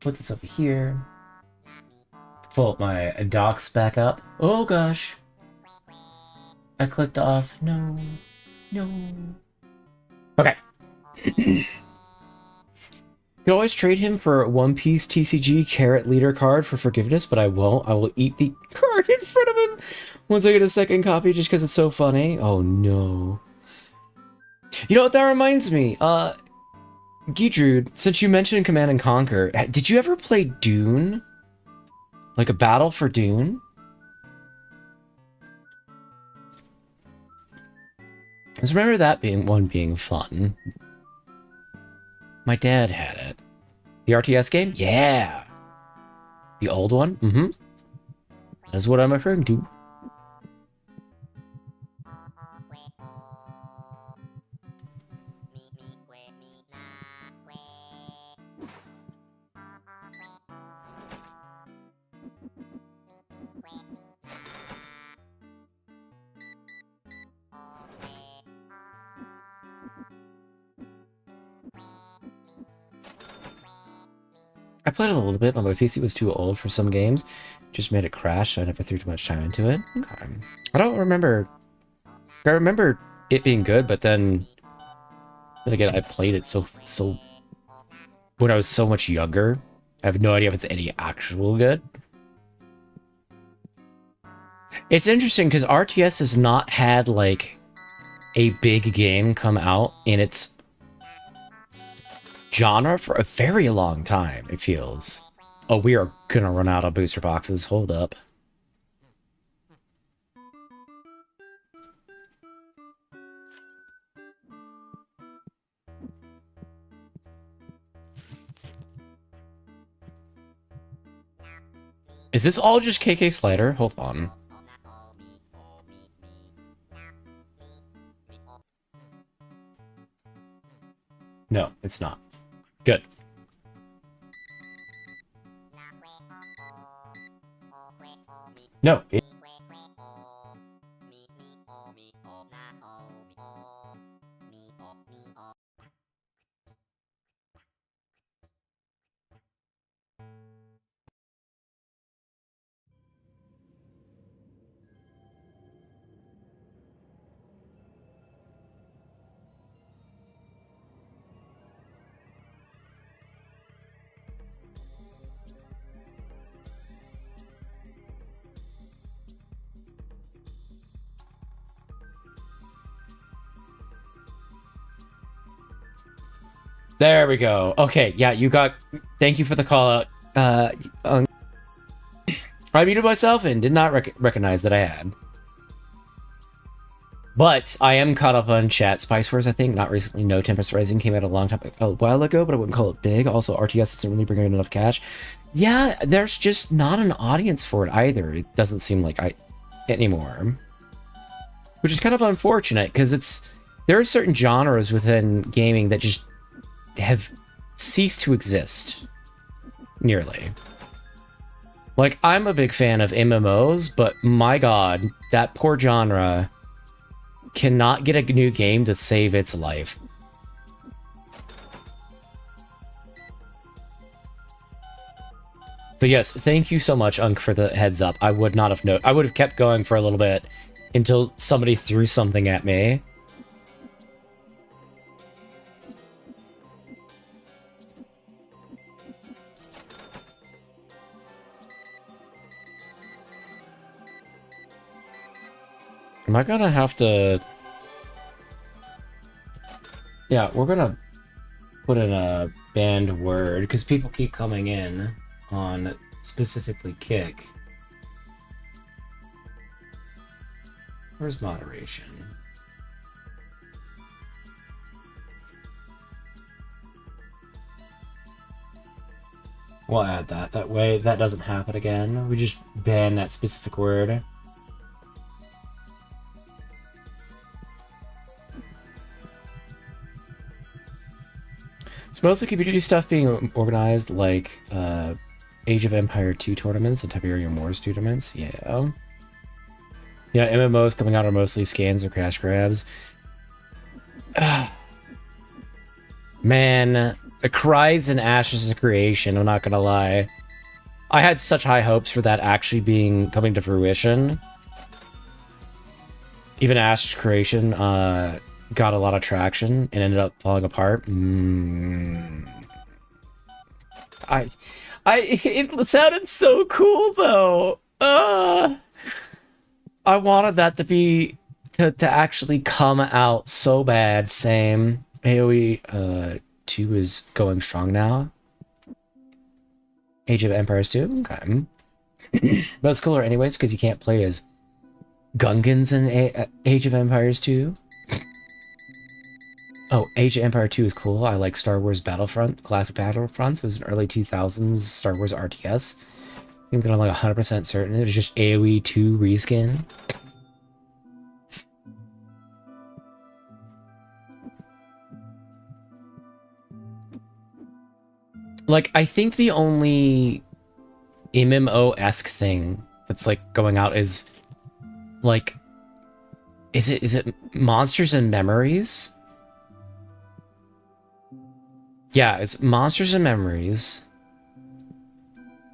Put this over here. Pull up my docs back up. Oh gosh. I clicked off. No. No. Okay. You can always trade him for a One Piece TCG Carrot Leader card for forgiveness, but I won't. I will eat the card in front of him once I get a second copy just because it's so funny. Oh no. You know what that reminds me? Geetrude, since you mentioned Command and Conquer, did you ever play Dune? Like a battle for Dune? I just remember that being fun. My dad had it. The RTS game? Yeah! The old one? Mm-hmm. That's what I'm referring to. I played it a little bit, but my PC was too old for some games. Just made it crash, so I never threw too much time into it. Okay. I don't remember... I remember it being good, but then again, I played it so when I was so much younger. I have no idea if it's any actual good. It's interesting, because RTS has not had, like, a big game come out in its genre for a very long time, it feels. Oh, we are gonna run out of booster boxes. Hold up. Is this all just KK Slider? Hold on. No, it's not. Good. No. There we go. Okay, yeah, you got... Thank you for the call out. I muted myself and did not recognize that I had. But I am caught up on chat. Spice Wars, I think, not recently. No, Tempest Rising came out a while ago, but I wouldn't call it big. Also, RTS isn't really bringing in enough cash. Yeah, there's just not an audience for it either. It doesn't seem like anymore. Which is kind of unfortunate, because there are certain genres within gaming that just have ceased to exist. Nearly. Like, I'm a big fan of MMOs, but my god, that poor genre cannot get a new game to save its life. But yes, thank you so much, Unk, for the heads up. I would not have I would have kept going for a little bit until somebody threw something at me. Am I gonna have to... Yeah, we're gonna put in a banned word, because people keep coming in on specifically Kick. Where's moderation? We'll add that. That way that doesn't happen again. We just ban that specific word. It's mostly community stuff being organized, like Age of Empire 2 tournaments and Tiberium Wars tournaments. Yeah. Yeah, MMOs coming out are mostly scans or cash grabs. Man, it cries in ashes of creation, I'm not gonna lie. I had such high hopes for that actually coming to fruition. Even Ash's creation got a lot of traction and ended up falling apart. It sounded so cool though. I wanted that to be to actually come out so bad. Same. AoE 2 is going strong now. Age of Empires 2. Okay. But it's cooler anyways because you can't play as Gungans in Age of Empires 2. Oh, Age of Empire 2 is cool. I like Star Wars Battlefront, Galactic Battlefront. It was an early 2000s Star Wars RTS. I think that I'm like 100% certain it was just AoE 2 reskin. Like, I think the only MMO-esque thing that's like going out is like, is it Monsters and Memories? Yeah, it's Monsters and Memories.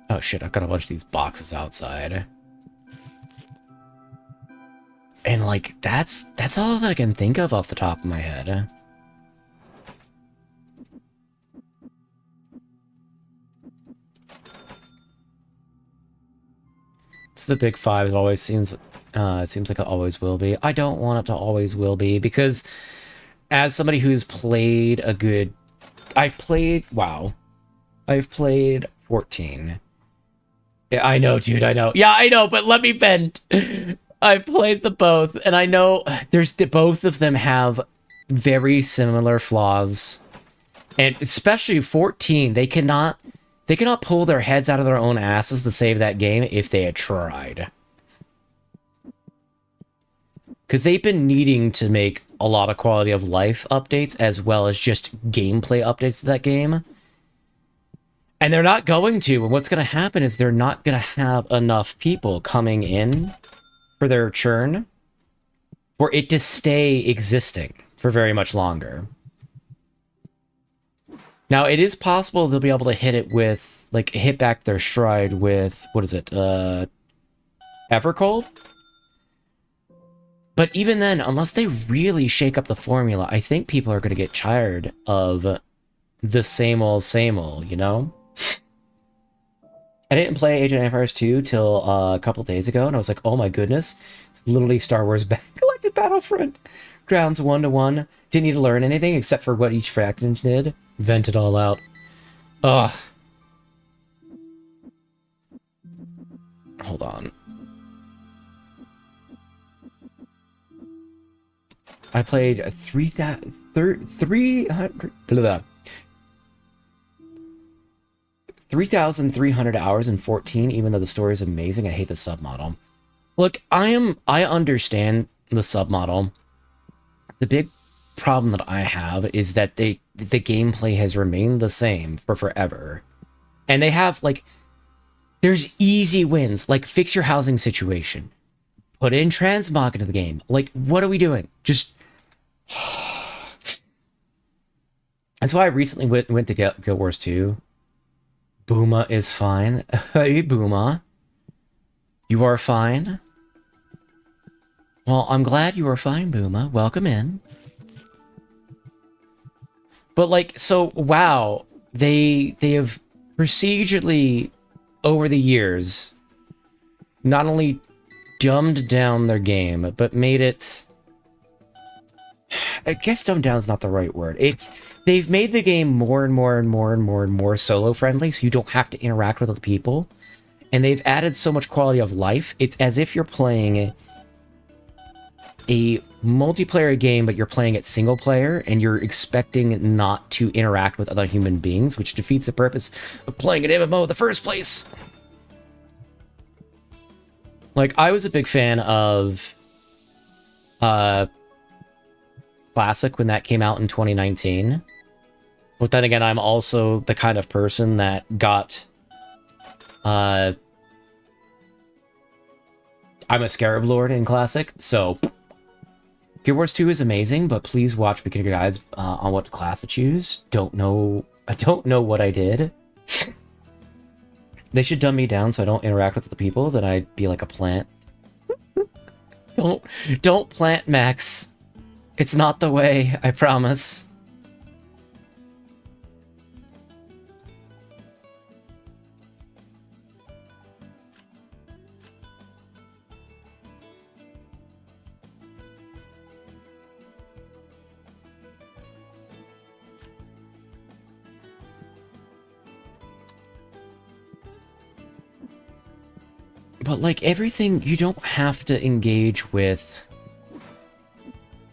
Oh shit, I've got a bunch of these boxes outside. And like, that's all that I can think of off the top of my head. It's the big five. It always seems like it always will be. I don't want it to always will be because as somebody who's played a good... I've played 14. Yeah, I know, dude, I know. Yeah, I know, but let me vent. I've played the both, and I know both of them have very similar flaws. And especially 14, they cannot pull their heads out of their own asses to save that game if they had tried. Because they've been needing to make a lot of quality of life updates as well as just gameplay updates to that game. And they're not going to. And what's going to happen is they're not going to have enough people coming in for their churn for it to stay existing for very much longer. Now, it is possible they'll be able to hit it with, like, hit back their stride with, what is it, Evercold? But even then, unless they really shake up the formula, I think people are going to get tired of the same old, you know? I didn't play Age of Empires 2 till a couple days ago, and I was like, oh my goodness, it's literally Star Wars Galactic Battlefront. Grounds 1-to-1. Didn't need to learn anything except for what each faction did. Vent it all out. Ugh. Hold on. I played 3,300 hours in 14, even though the story is amazing. I hate the submodel. Look, I understand the submodel. The big problem that I have is that the gameplay has remained the same for forever. And they have, like, there's easy wins, like fix your housing situation. Put in transmog into the game. Like, what are we doing? Just... That's why I recently went to Guild Wars 2. Booma is fine. Hey, Booma. You are fine? Well, I'm glad you are fine, Booma. Welcome in. But, like, so, wow. They have procedurally, over the years, not only dumbed down their game, but made it... I guess dumbed down is not the right word. They've made the game more and more solo friendly, so you don't have to interact with other people. And they've added so much quality of life. It's as if you're playing a multiplayer game, but you're playing it single player, and you're expecting not to interact with other human beings, which defeats the purpose of playing an MMO in the first place. Like, I was a big fan of Classic when that came out in 2019. But then again, I'm also the kind of person that got... I I'm a Scarab Lord in Classic, so Guild Wars 2 is amazing, but please watch beginner guides on what class to choose. I don't know what I did. They should dumb me down so I don't interact with the people, then I'd be like a plant. Don't plant, Max. It's not the way, I promise. But, like, everything, you don't have to engage with,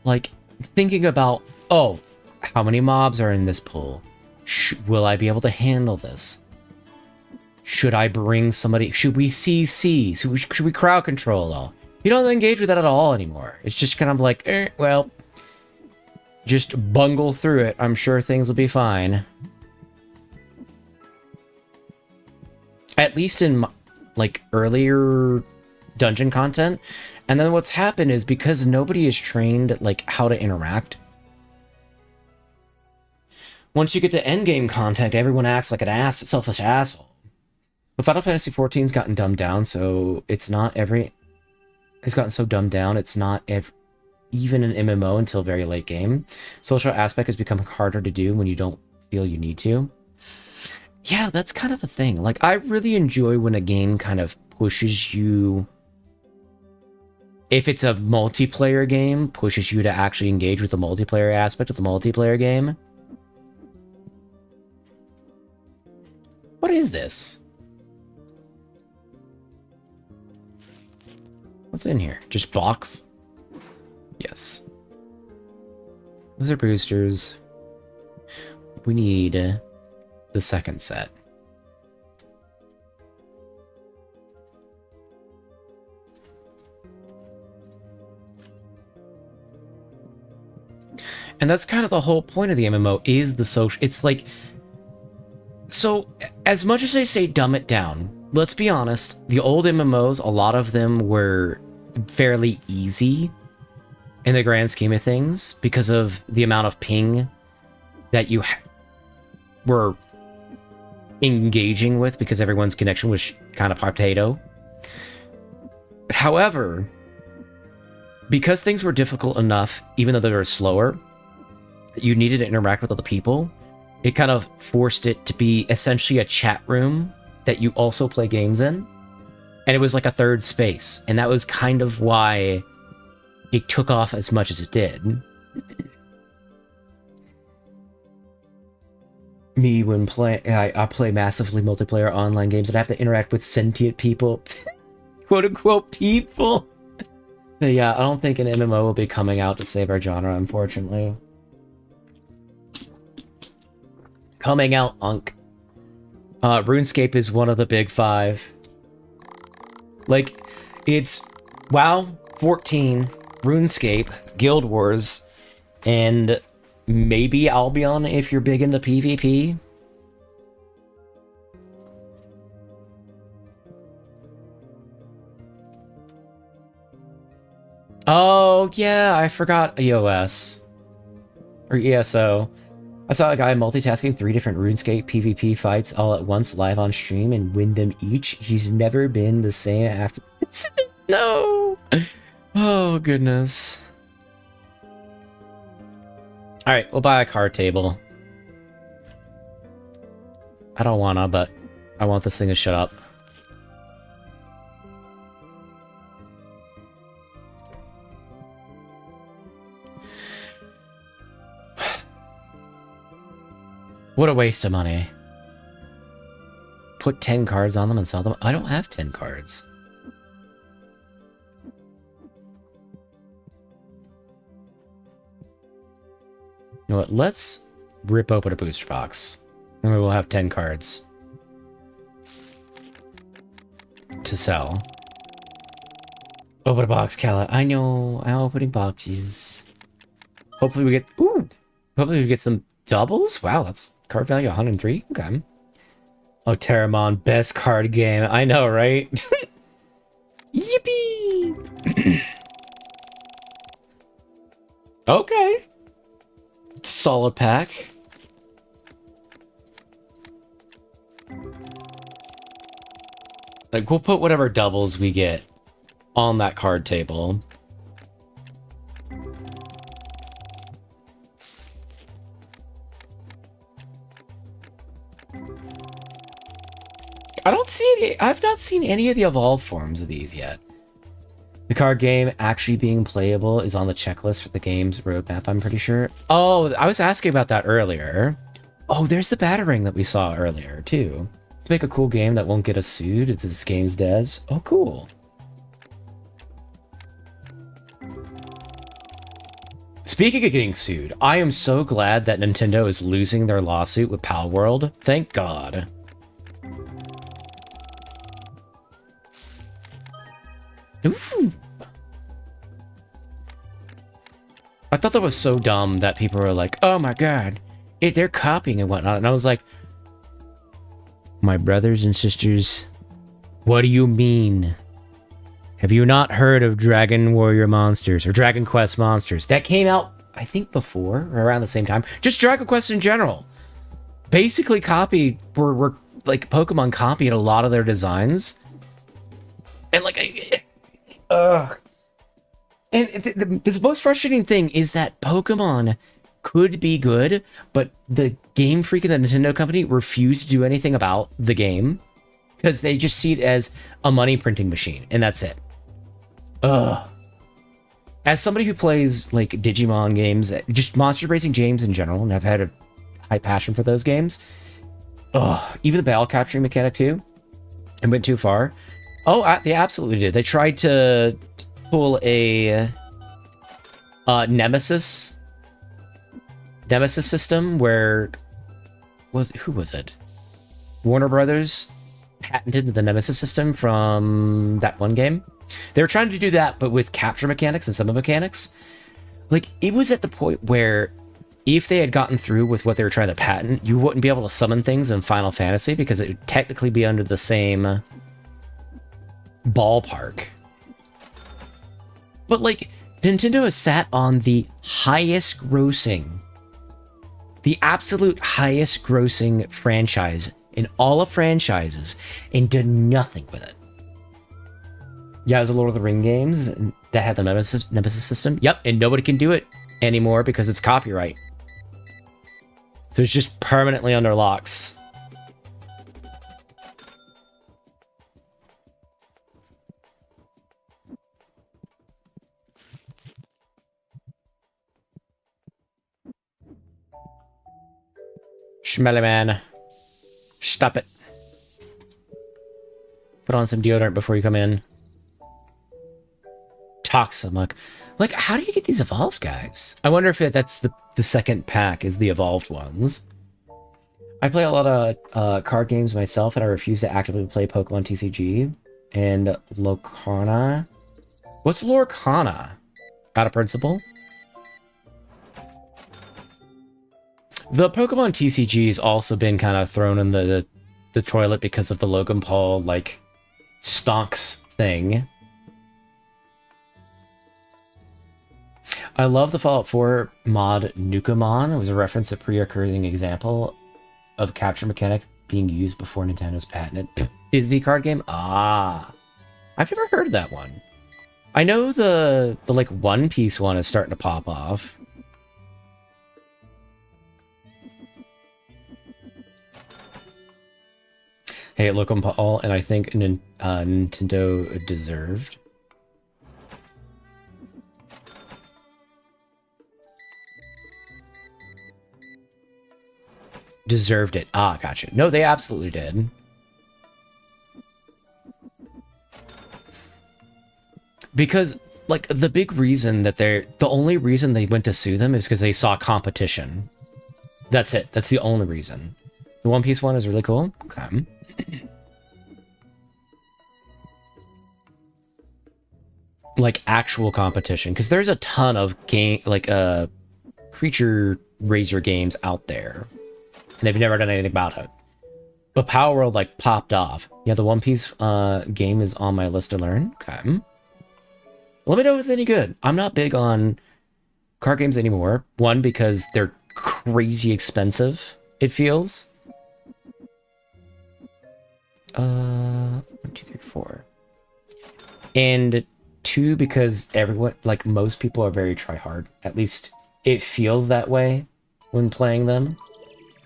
like, thinking about, oh, how many mobs are in this pool? Will I be able to handle this? Should I bring somebody? Should we CC? Should we crowd control all? You don't engage with that at all anymore. It's just kind of like, well, just bungle through it. I'm sure things will be fine. At least in, like, earlier dungeon content. And then what's happened is because nobody is trained, like, how to interact. Once you get to endgame content, everyone acts like an selfish asshole. But Final Fantasy XIV's gotten dumbed down, so it's not every... It's gotten so dumbed down, it's not even an MMO until very late game. Social aspect has become harder to do when you don't feel you need to. Yeah, that's kind of the thing. Like, I really enjoy when a game kind of pushes you... If it's a multiplayer game, pushes you to actually engage with the multiplayer aspect of the multiplayer game. What is this? What's in here? Just box? Yes. Those are boosters. We need the second set. And that's kind of the whole point of the MMO, is the social... It's like... So, as much as I say dumb it down, let's be honest, the old MMOs, a lot of them were fairly easy in the grand scheme of things because of the amount of ping that you were engaging with, because everyone's connection was kind of potato. However, because things were difficult enough, even though they were slower, you needed to interact with other people, it kind of forced it to be essentially a chat room that you also play games in. And it was like a third space. And that was kind of why it took off as much as it did. Me, when I play massively multiplayer online games and I have to interact with sentient people. Quote unquote people. So yeah, I don't think an MMO will be coming out to save our genre, unfortunately. Coming out, Unk. RuneScape is one of the big five. Like, it's WoW 14, RuneScape, Guild Wars, and maybe Albion if you're big into PvP. Oh, yeah, I forgot EOS. Or ESO. I saw a guy multitasking 3 different RuneScape PvP fights all at once live on stream and win them each. He's never been the same after... No! Oh, goodness. Alright, we'll buy a card table. I don't wanna, but I want this thing to shut up. What a waste of money. Put 10 cards on them and sell them. I don't have 10 cards. You know what? Let's rip open a booster box. And we will have 10 cards to sell. Open a box, Kala. I know. I'm opening boxes. Hopefully we get... Ooh! Hopefully we get some doubles? Wow, that's... Card value 103? Okay. Oh, Terramon, best card game. I know, right? Yippee! Okay. Solid pack. Like, we'll put whatever doubles we get on that card table. I don't see any. I've not seen any of the evolved forms of these yet. The card game actually being playable is on the checklist for the game's roadmap, I'm pretty sure. Oh, I was asking about that earlier. Oh, there's the battering that we saw earlier, too. Let's make a cool game that won't get us sued if this game's devs. Oh, cool. Speaking of getting sued, I am so glad that Nintendo is losing their lawsuit with Pal World. Thank God. Ooh. I thought that was so dumb that people were like, oh my God, they're copying and whatnot. And I was like, my brothers and sisters, what do you mean? Have you not heard of Dragon Warrior Monsters or Dragon Quest Monsters? That came out, I think, before or around the same time. Just Dragon Quest in general. Basically copied, were like Pokemon copied a lot of their designs. And like, and the most frustrating thing is that Pokemon could be good, but the Game Freak and the Nintendo company refuse to do anything about the game because they just see it as a money printing machine, and that's it. Ugh. As somebody who plays like Digimon games, just monster racing games in general, and I've had a high passion for those games. Ugh. Even the battle capturing mechanic too, and went too far. Oh, they absolutely did. They tried to pull a Nemesis system where who was it? Warner Brothers patented the Nemesis system from that one game. They were trying to do that, but with capture mechanics and summon mechanics. Like, it was at the point where if they had gotten through with what they were trying to patent, you wouldn't be able to summon things in Final Fantasy because it would technically be under the same ballpark. But like, Nintendo has sat on the absolute highest grossing franchise in all of franchises and did nothing with it. Yeah, it was the Lord of the Ring games that had the Nemesis system. Yep, and nobody can do it anymore because it's copyright. So it's just permanently under locks. Schmelly man. Stop it. Put on some deodorant before you come in. Toxamuck. Like, how do you get these evolved guys? I wonder if that's the second pack is the evolved ones. I play a lot of card games myself, and I refuse to actively play Pokemon TCG and Lorcana. What's Lorcana? Out of principle? The Pokemon TCG has also been kind of thrown in the toilet because of the Logan Paul, like, stonks thing. I love the Fallout 4 mod Nukamon. It was a reference to pre-occurring example of capture mechanic being used before Nintendo's patented Disney card game. Ah, I've never heard of that one. I know the like One Piece one is starting to pop off. Hey, look, Paul, and I think Nintendo deserved. Deserved it. Ah, gotcha. No, they absolutely did. Because, like, the big reason that the only reason they went to sue them is because they saw competition. That's it. That's the only reason. The One Piece one is really cool. Okay. Like, actual competition. Because there's a ton of creature raiser games out there. And they've never done anything about it. But Power World, like, popped off. Yeah, the One Piece game is on my list to learn. Okay. Let me know if it's any good. I'm not big on card games anymore. One, because they're crazy expensive, it feels. 1, 2, 3, 4. And 2, because everyone, like most people are very try-hard. At least it feels that way when playing them.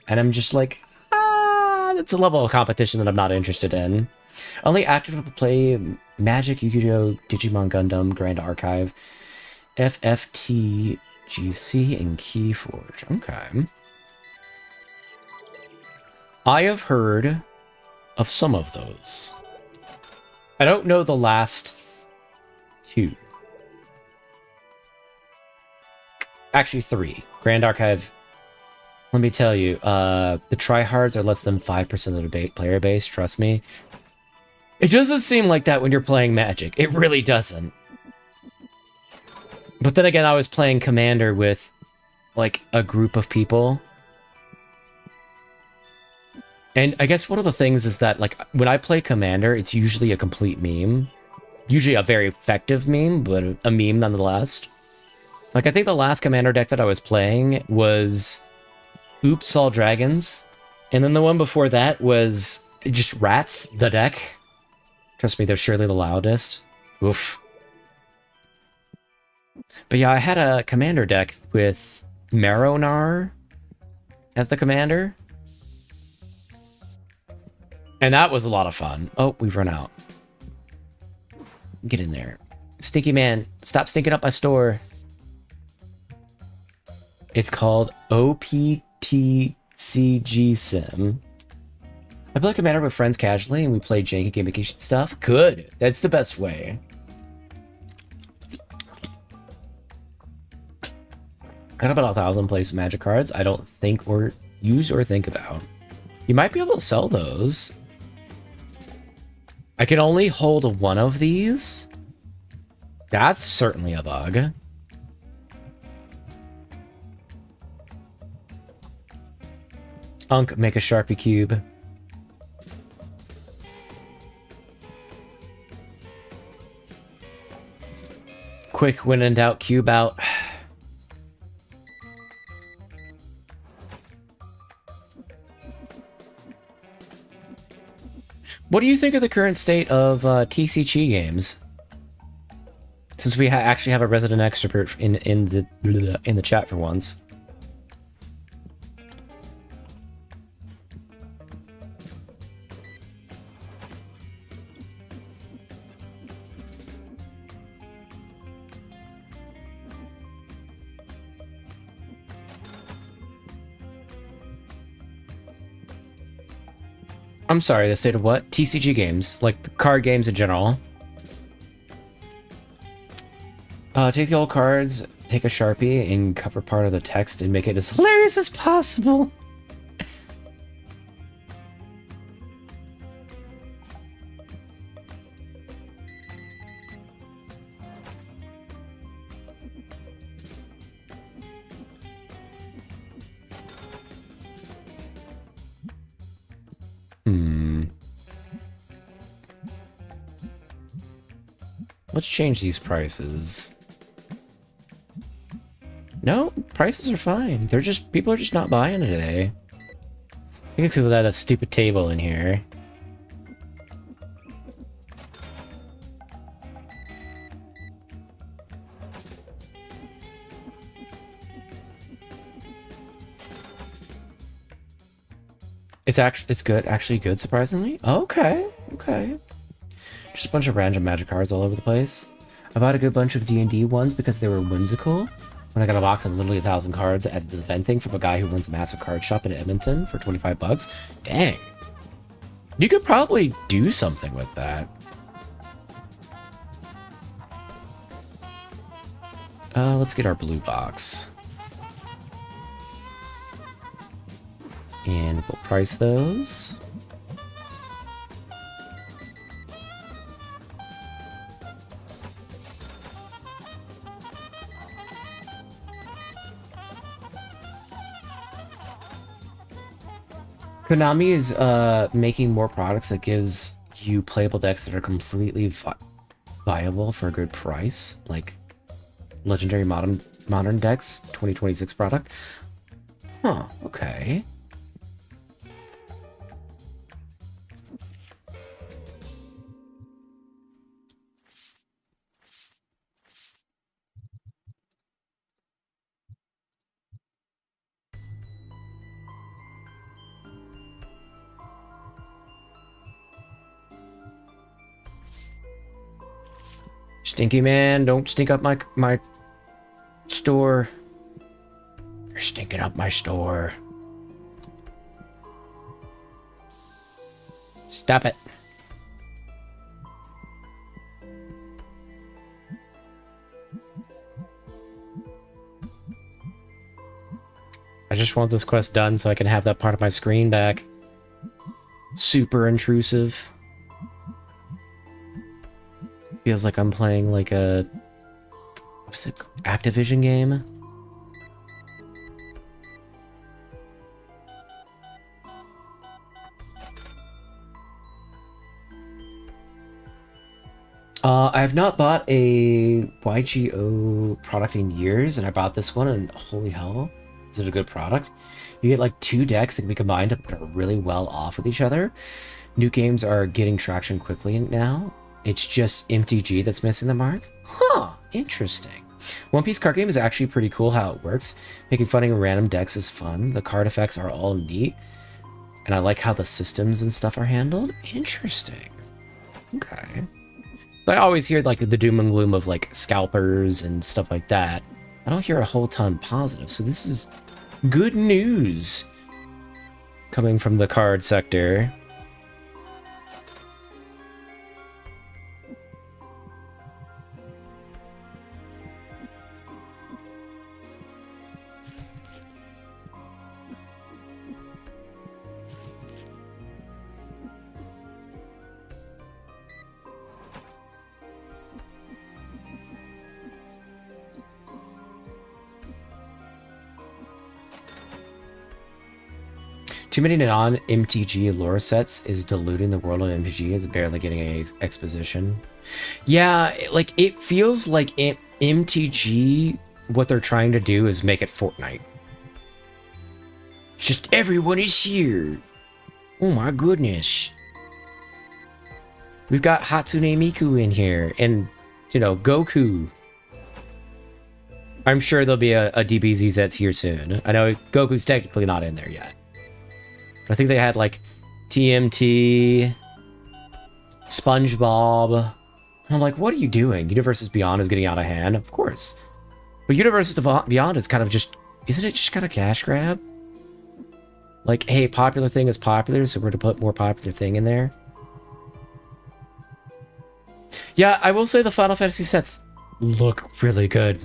And I'm just like, that's a level of competition that I'm not interested in. Only active to play Magic, Yu-Gi-Oh!, Digimon Gundam, Grand Archive, FFT, GC, and Keyforge. Okay. I have heard of some of those. I don't know the last 2. Actually, 3. Grand Archive. Let me tell you, the tryhards are less than 5% of the player base, trust me. It doesn't seem like that when you're playing Magic. It really doesn't. But then again, I was playing Commander with, like, a group of people. And I guess one of the things is that, like, when I play Commander, it's usually a complete meme. Usually a very effective meme, but a meme nonetheless. Like, I think the last Commander deck that I was playing was Oops, All Dragons. And then the one before that was just Rats, the deck. Trust me, they're surely the loudest. Oof. But yeah, I had a Commander deck with Maronar as the commander. And that was a lot of fun. Oh, we've run out. Get in there. Stinky man, stop stinking up my store. It's called OPTCG Sim. I play Commander with friends casually, and we play janky gamification stuff. Good. That's the best way. I got about 1,000 place Magic cards I don't think or use or think about. You might be able to sell those. I can only hold one of these. That's certainly a bug. Unk, make a Sharpie cube. Quick, when in doubt, cube out. What do you think of the current state of TCG games? Since we actually have a resident expert in the chat for once. I'm sorry, the state of what? TCG games, like the card games in general. Take the old cards, take a Sharpie, and cover part of the text and make it as hilarious as possible. Let's change these prices. No, prices are fine. They're just, people are just not buying today. I think it's because I have that stupid table in here. It's good, actually good, surprisingly. Okay, okay. Just a bunch of random Magic cards all over the place. I bought a good bunch of D&D ones because they were whimsical. When I got a box of literally 1,000 cards at this event thing from a guy who runs a massive card shop in Edmonton for 25 bucks. Dang. You could probably do something with that. Let's get our blue box. And we'll price those. Konami is making more products that gives you playable decks that are completely viable for a good price, like Legendary Modern Decks 2026 product. Huh, okay. Stinky man, don't stink up my store. You're stinking up my store. Stop it. I just want this quest done so I can have that part of my screen back. Super intrusive. Feels like I'm playing like a... what's it? Activision game? I have not bought a YGO product in years, and I bought this one, and holy hell, is it a good product? You get like 2 decks that can be combined that are really well off with each other. New games are getting traction quickly now. It's just MTG that's missing the mark. Huh, interesting. One Piece card game is actually pretty cool how it works. Making fun of random decks is fun. The card effects are all neat. And I like how the systems and stuff are handled. Interesting. Okay. I always hear like the doom and gloom of like scalpers and stuff like that. I don't hear a whole ton positive, so this is good news coming from the card sector. Too many non-MTG lore sets is diluting the world of MTG. It's barely getting any exposition. Yeah, like it feels like MTG, what they're trying to do is make it Fortnite. Just everyone is here. Oh my goodness. We've got Hatsune Miku in here, and, you know, Goku. I'm sure there'll be a DBZ that's here soon. I know Goku's technically not in there yet. I think they had like TMT, SpongeBob. And I'm like, what are you doing? Universes Beyond is getting out of hand, of course. But Universes Beyond is kind of just, isn't it just kind of cash grab? Like, hey, popular thing is popular, so we're to put more popular thing in there. Yeah, I will say the Final Fantasy sets look really good.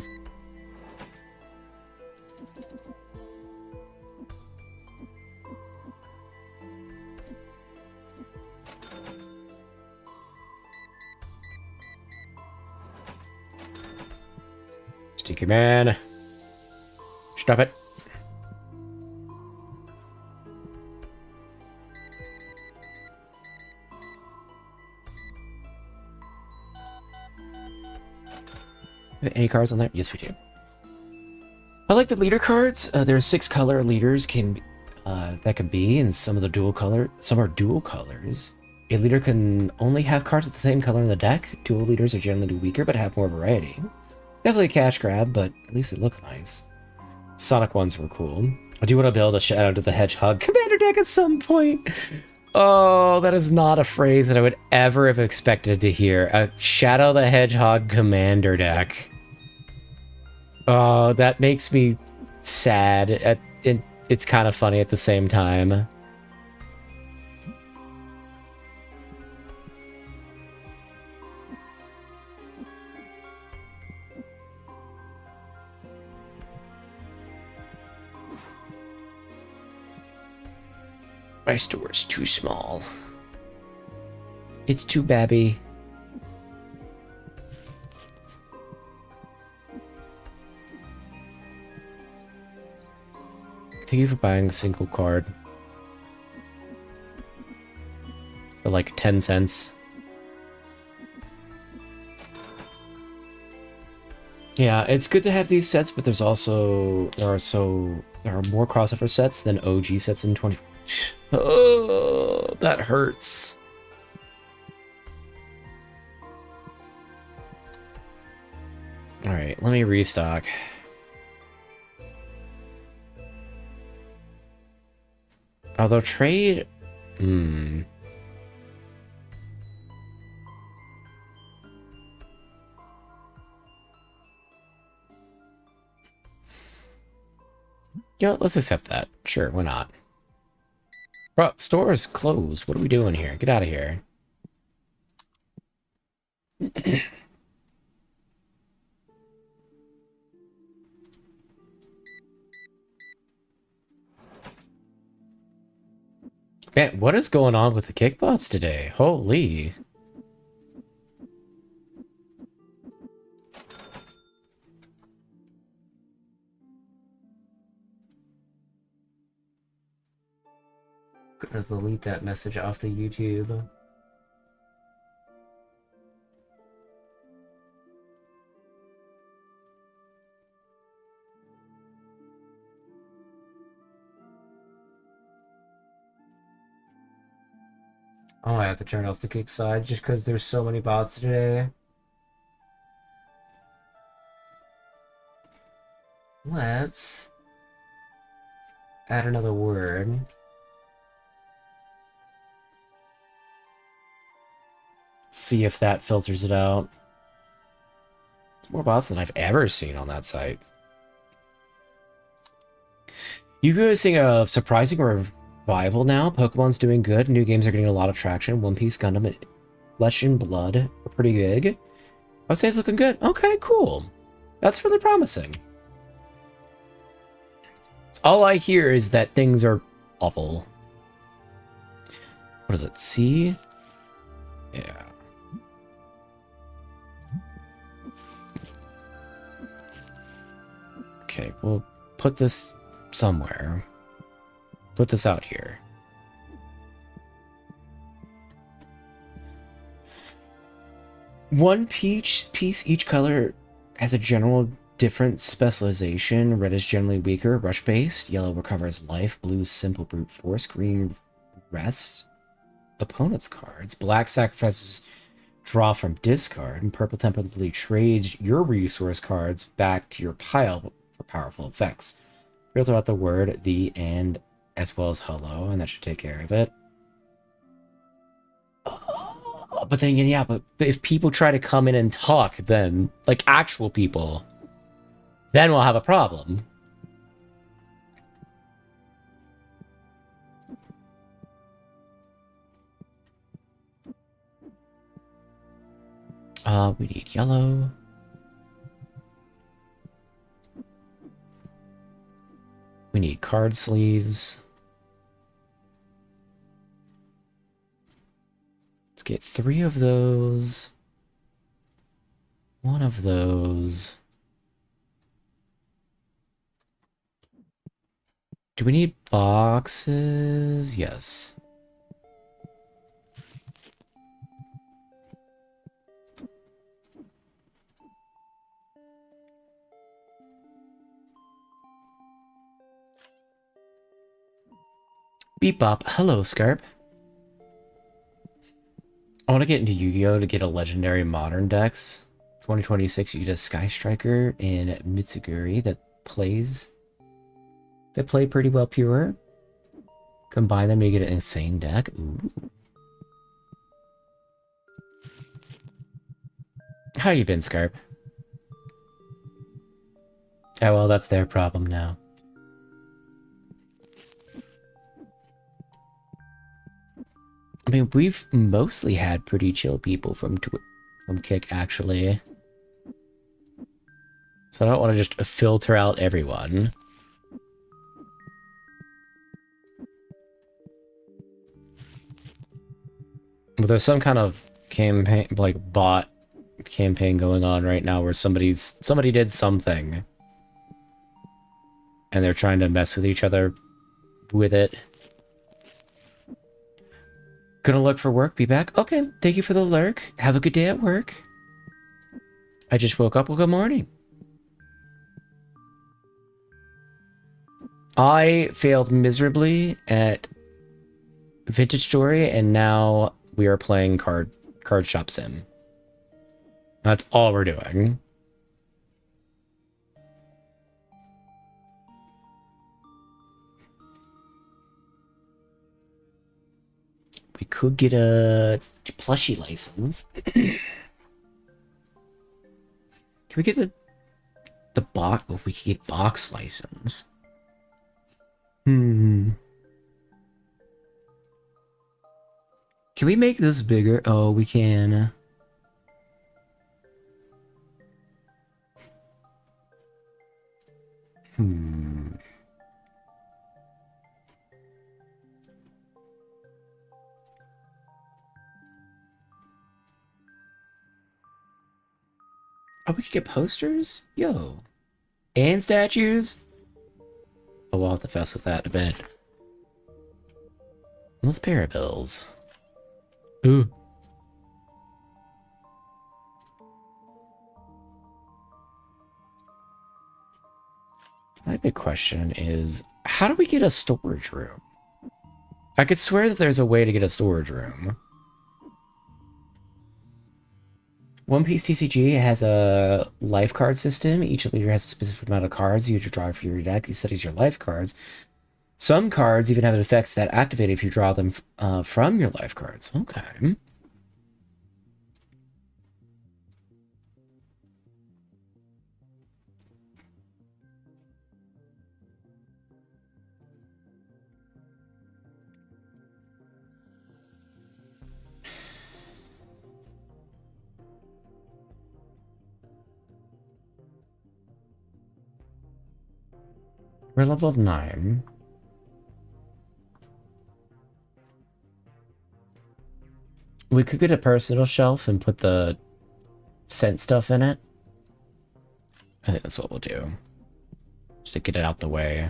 Sticky man. Stop it. Any cards on there? Yes, we do. I like the leader cards. There are 6 color leaders that can be, and some are dual colors. A leader can only have cards of the same color in the deck. Dual leaders are generally weaker, but have more variety. Definitely a cash grab, but at least they look nice. Sonic ones were cool. I do want to build a Shadow to the Hedgehog commander deck at some point. Oh, that is not a phrase that I would ever have expected to hear. A Shadow the Hedgehog commander deck. Oh, that makes me sad. It's kind of funny at the same time. My store is too small. It's too babby. Thank you for buying a single card. For like 10 cents. Yeah, it's good to have these sets, but there's also there are more crossover sets than OG sets in 20. Oh, that hurts. All right, let me restock. Although trade, You know, let's accept that. Sure, why not? Bro, store is closed. What are we doing here? Get out of here. Man, what is going on with the kickbots today? Holy. Gonna delete that message off the YouTube. Oh, I have to turn off the kick side just because there's so many bots today. Let's add another word. See if that filters it out. There's more bots than I've ever seen on that site. Yu-Gi-Oh! Is seeing a surprising revival now. Pokemon's doing good. New games are getting a lot of traction. One Piece, Gundam, Flesh and Blood are pretty big. I'd say it's looking good. Okay, cool. That's really promising. All I hear is that things are awful. What is it? C? Yeah. Okay, we'll put this somewhere. Put this out here. One piece each color has a general different specialization. Red is generally weaker, rush-based. Yellow recovers life. Blue is simple brute force. Green rests opponent's cards. Black sacrifices draw from discard. And purple temporarily trades your resource cards back to your pile for powerful effects. Filter out the word, the, and, as well as hello, and that should take care of it. But then, yeah, but if people try to come in and talk, then, like actual people, then we'll have a problem. We need yellow. We need card sleeves. Let's get 3 of those. 1 of those. Do we need boxes? Yes. Beep bop. Hello, Scarp. I want to get into Yu-Gi-Oh! To get a legendary modern dex. 2026, you get a Sky Striker in Mitsuguri that play pretty well pure. Combine them, you get an insane deck. Ooh. How you been, Scarp? Oh, well, that's their problem now. I mean, we've mostly had pretty chill people from Kick, actually. So I don't want to just filter out everyone. But there's some kind of campaign, like bot campaign going on right now where somebody did something. And they're trying to mess with each other with it. Gonna look for work, be back. Okay, thank you for the lurk. Have a good day at work. I just woke up. Well, good morning. I failed miserably at Vintage Story, and now we are playing Card Shop Sim. That's all we're doing. We could get a plushie license. Can we get the box? Oh, we could get box license. Can we make this bigger? Oh, we can. Oh, we could get posters? Yo. And statues? Oh, we'll have to fess with that in a bit. Let's pay our bills. Ooh. My big question is, how do we get a storage room? I could swear that there's a way to get a storage room. One Piece TCG has a life card system. Each leader has a specific amount of cards you have to draw for your deck. You set as your life cards. Some cards even have effects that activate if you draw them from your life cards. Okay. We're level 9. We could get a personal shelf and put the scent stuff in it. I think that's what we'll do. Just to get it out the way.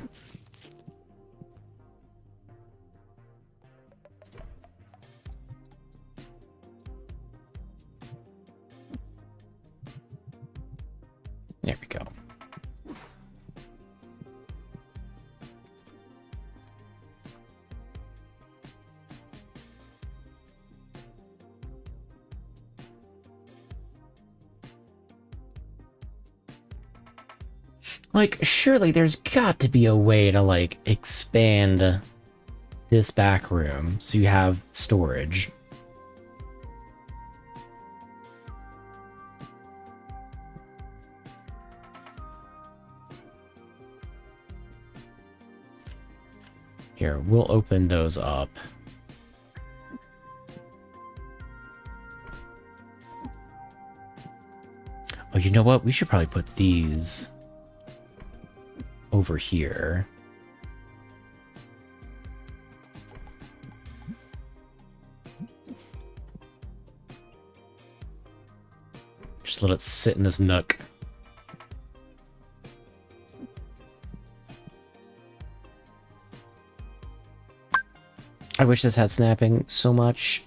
There we go. Like, surely there's got to be a way to, like, expand this back room so you have storage. Here, we'll open those up. Oh, you know what? We should probably put these over here. Just let it sit in this nook. I wish this had snapping so much.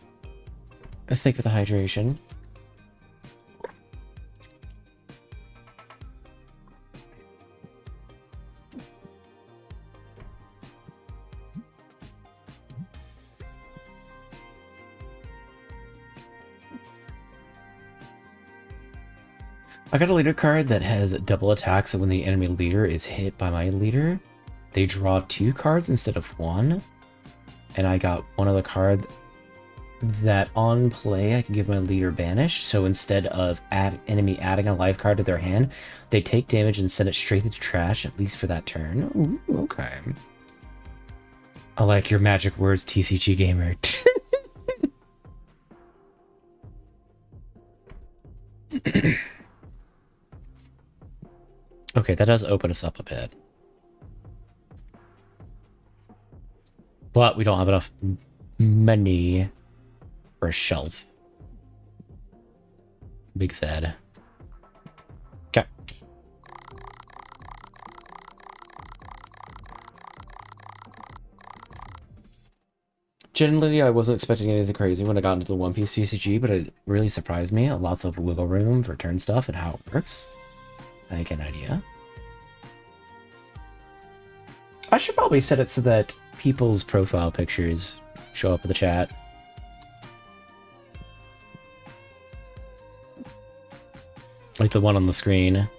Thank you for the hydration. I got a leader card that has double attack, so when the enemy leader is hit by my leader, they draw 2 cards instead of 1. And I got one other card that on play I can give my leader banish, so instead of enemy adding a life card to their hand, they take damage and send it straight to the trash, at least for that turn. Ooh, okay. I like your magic words, TCG gamer. Okay, that does open us up a bit. But we don't have enough money for a shelf. Big sad. Okay. Generally, I wasn't expecting anything crazy when I got into the One Piece TCG, but it really surprised me. Lots of wiggle room for turn stuff and how it works. I get an idea. I should probably set it so that people's profile pictures show up in the chat. Like the one on the screen.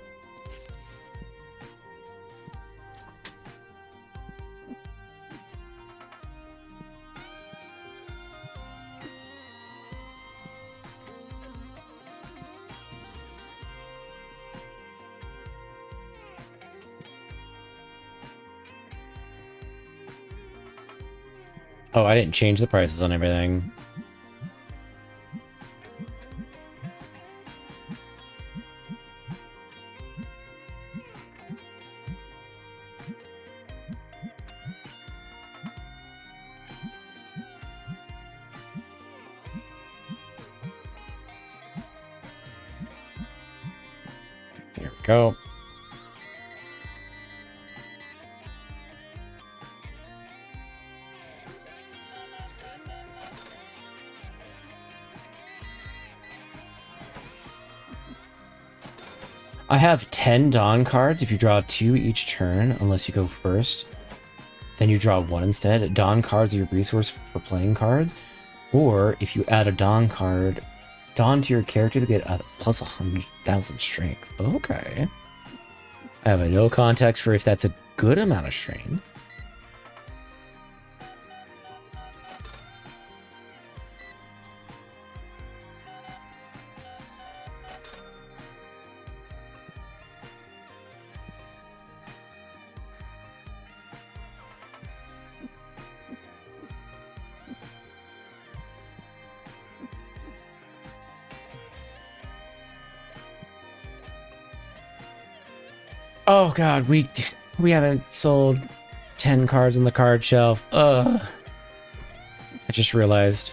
Oh, I didn't change the prices on everything. There we go. I have 10 Dawn cards. If you draw 2 each turn, unless you go first, then you draw 1 instead. Dawn cards are your resource for playing cards. Or if you add a Dawn card, Dawn to your character to get a plus 100,000 strength. Okay. I have no context for if that's a good amount of strength. Oh god, we haven't sold 10 cards on the card shelf. Ugh. I just realized.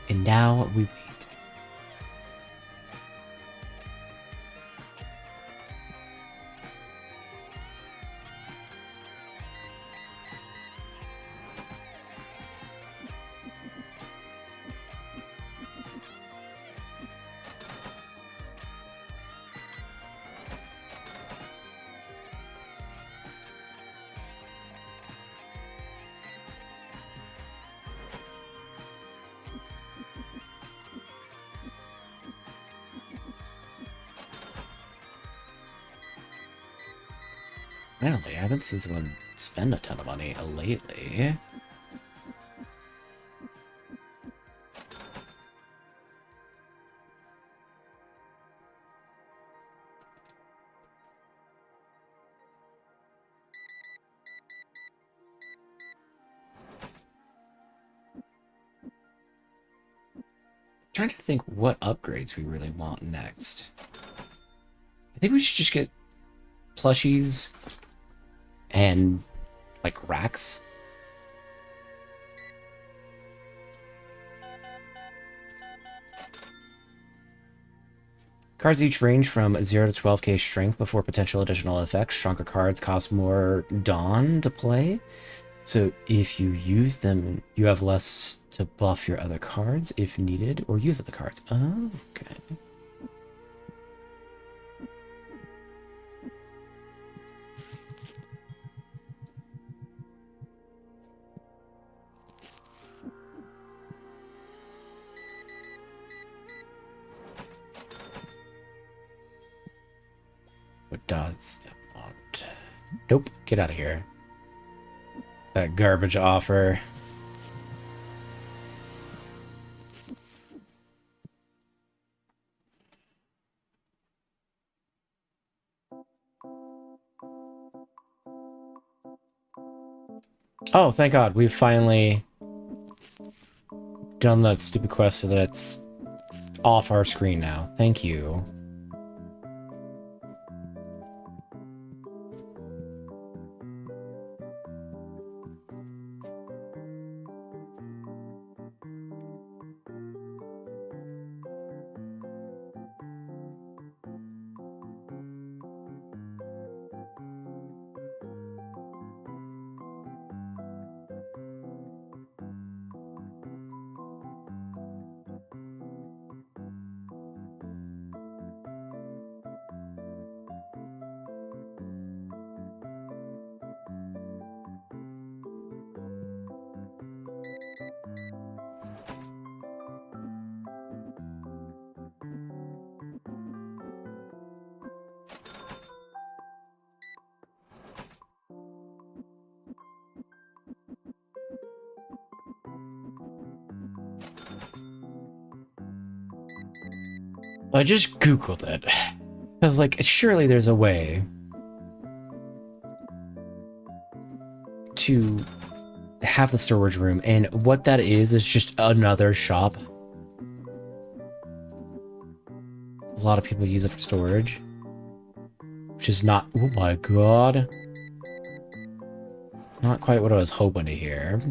And now we wait. Apparently, I haven't seen someone spend a ton of money lately. Trying to think what upgrades we really want next. I think we should just get plushies and like racks. Cards each range from 0 to 12k strength before potential additional effects. Stronger cards cost more Dawn to play. So if you use them, you have less to buff your other cards if needed, or use other cards. Oh, okay. What does that want? Nope, get out of here. That garbage offer. Oh, thank God, we've finally done that stupid quest so that it's off our screen now. Thank you. I just Googled it. I was like, surely there's a way to have the storage room, and what that is just another shop. A lot of people use it for storage, which is not, oh my god, not quite what I was hoping to hear.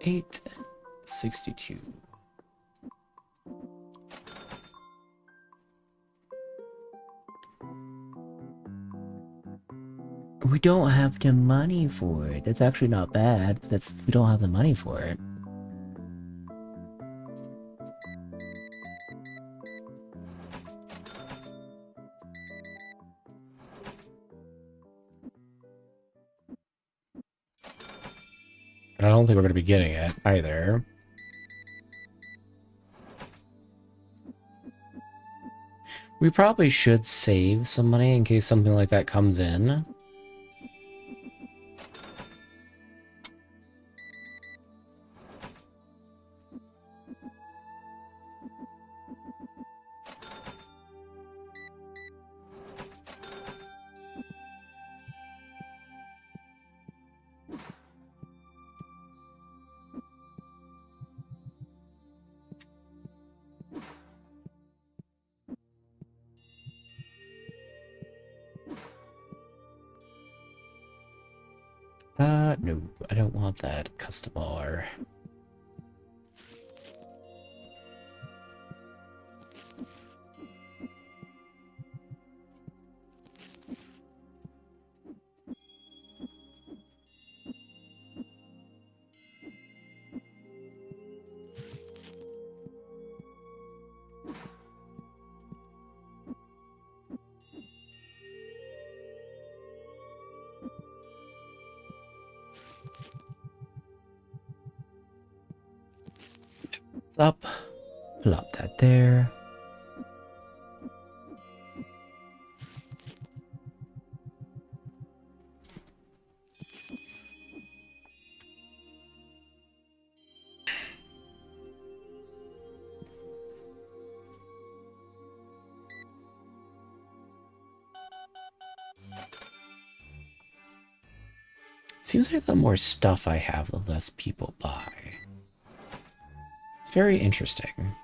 $8.62. We don't have the money for it. That's actually not bad. We don't have the money for it. And I don't think we're going to be getting it either. We probably should save some money in case something like that comes in. No, I don't want that custom R. Up, plop that there. Seems like the more stuff I have, the less people buy. It's very interesting.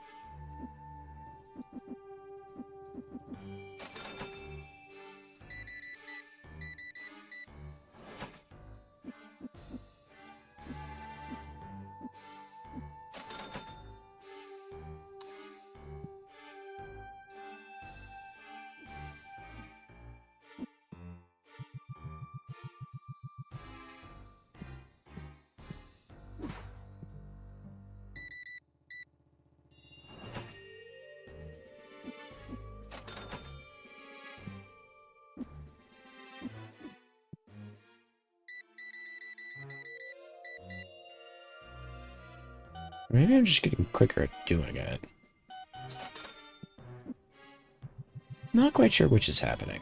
Maybe I'm just getting quicker at doing it. Not quite sure which is happening.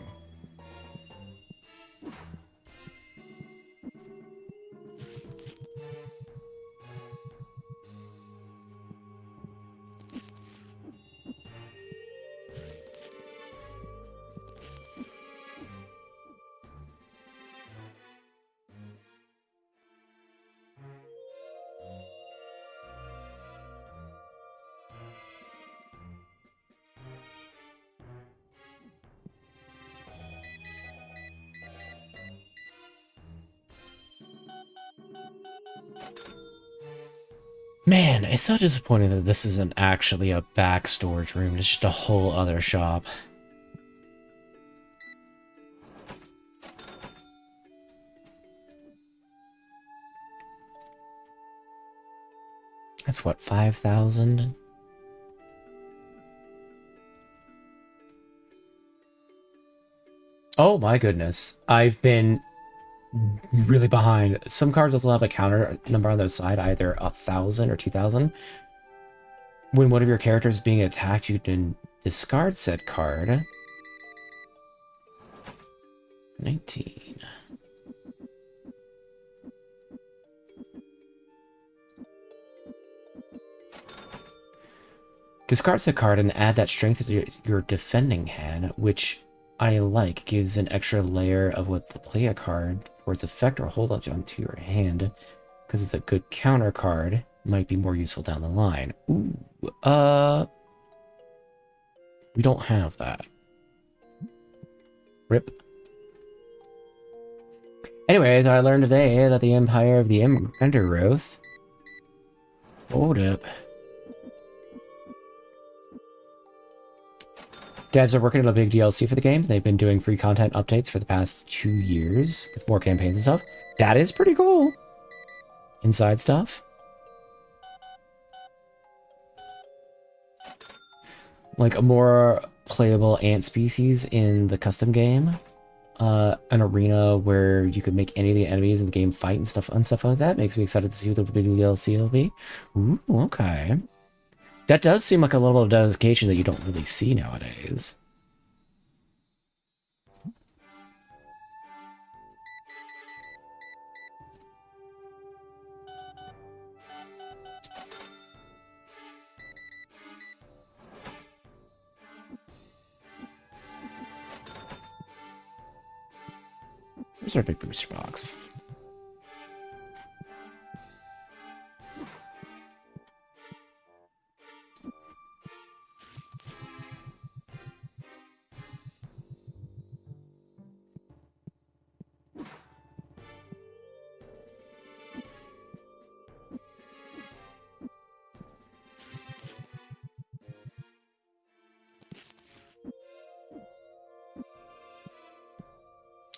Man, it's so disappointing that this isn't actually a back storage room. It's just a whole other shop. That's what, 5,000? Oh my goodness. I've been really behind. Some cards also have a counter number on their side, either 1,000 or 2,000. When one of your characters is being attacked, you can discard said card. 19. Discard said card and add that strength to your defending hand, which I like. Gives an extra layer of what the play a card for its effect or hold onto your hand. Because it's a good counter card. Might be more useful down the line. Ooh, we don't have that. Rip. Anyways, I learned today that the Empire of the Enderoth. Hold up. Devs are working on a big DLC for the game. They've been doing free content updates for the past 2 years with more campaigns and stuff. That is pretty cool. Inside stuff. Like a more playable ant species in the custom game. An arena where you could make any of the enemies in the game fight and stuff like that. Makes me excited to see what the big DLC will be. Ooh, okay. That does seem like a level of dedication that you don't really see nowadays. Where's our big booster box?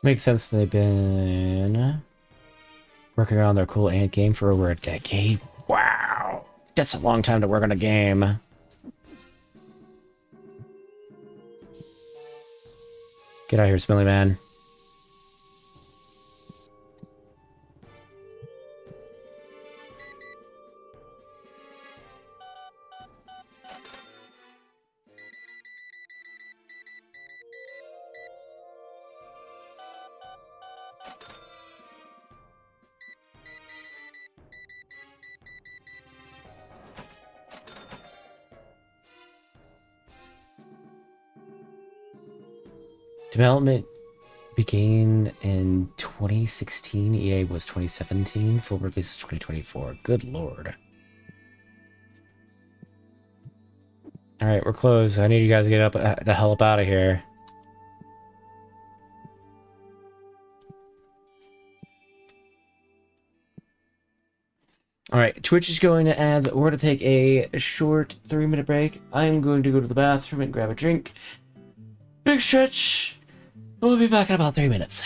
Makes sense they've been working on their cool ant game for over a decade. Wow. That's a long time to work on a game. Get out of here, Smelly Man. Development began in 2016. EA was 2017. Full release is 2024. Good lord. Alright, we're closed. I need you guys to get up the hell up out of here. Alright, Twitch is going to ads. We're going to take a short 3-minute break. I'm going to go to the bathroom and grab a drink. Big stretch. We'll be back in about 3 minutes.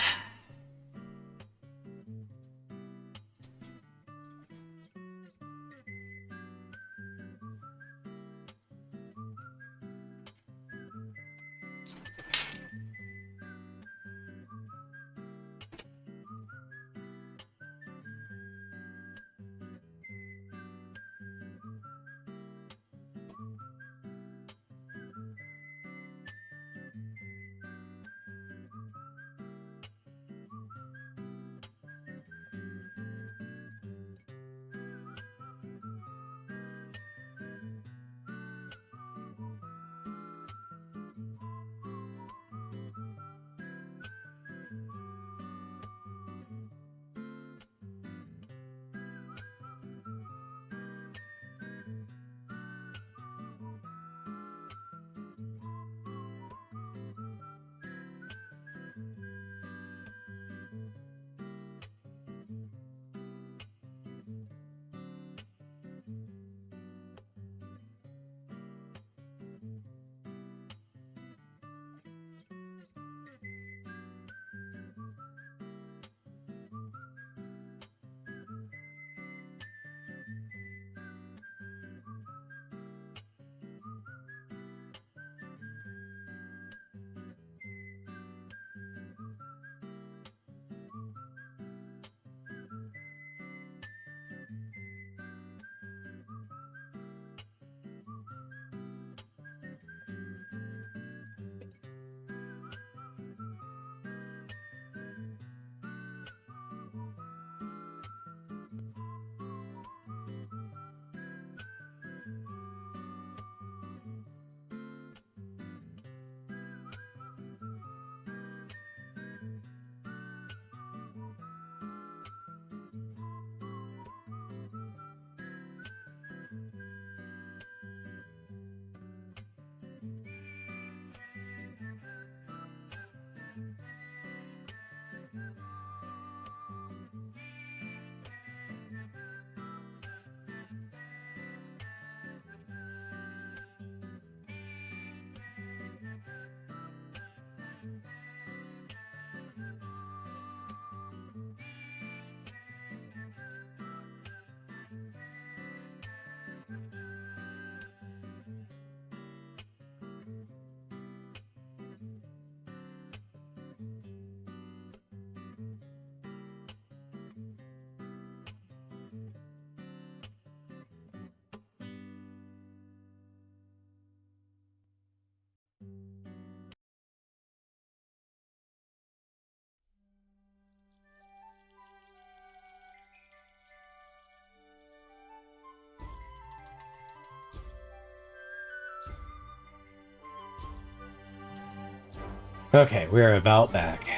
Okay, we're about back.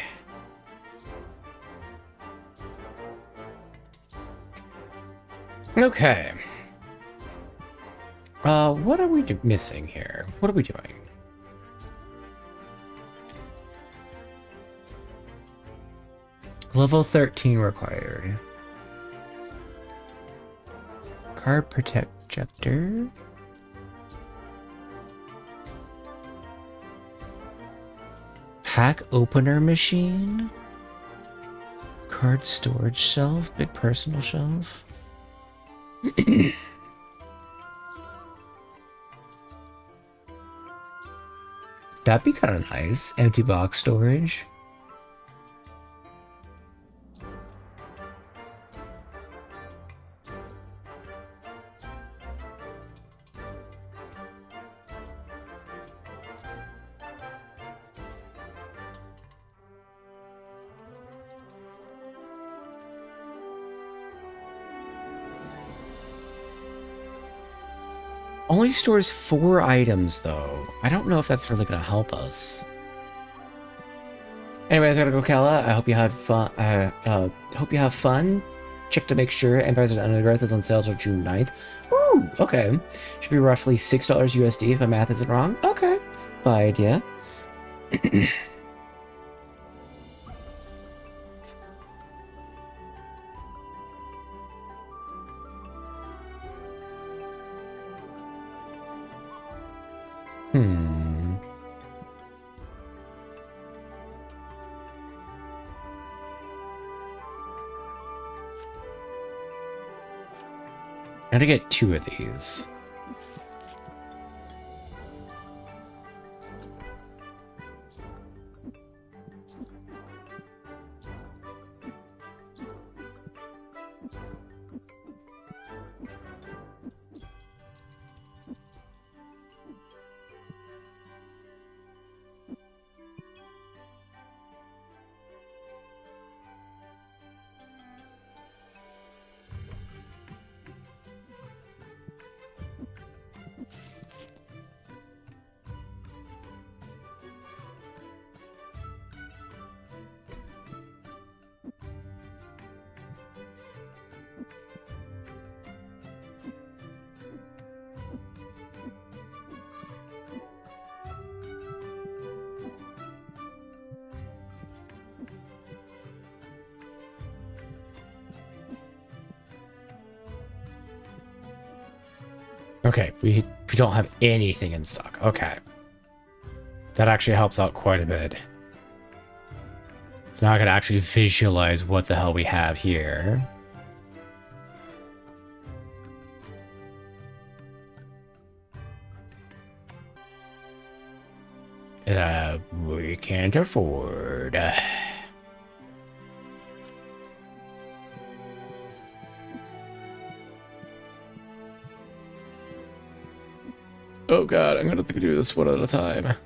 Okay. What are we missing here? What are we doing? Level 13 required. Card protector. Pack opener machine. Card storage shelf. Big personal shelf. That'd be kind of nice. Empty box storage. Only stores 4 items, though. I don't know if that's really going to help us. Anyways, I gotta go, Kala. I hope you had fun. Hope you have fun. Check to make sure Empires of the Undergrowth is on sale till June 9th. Ooh, okay. Should be roughly $6 USD if my math isn't wrong. Okay. Buy idea. I'm gonna get 2 of these. Okay, we don't have anything in stock. Okay. That actually helps out quite a bit. So now I can actually visualize what the hell we have here. We can't afford. Oh god, I'm gonna have to do this one at a time.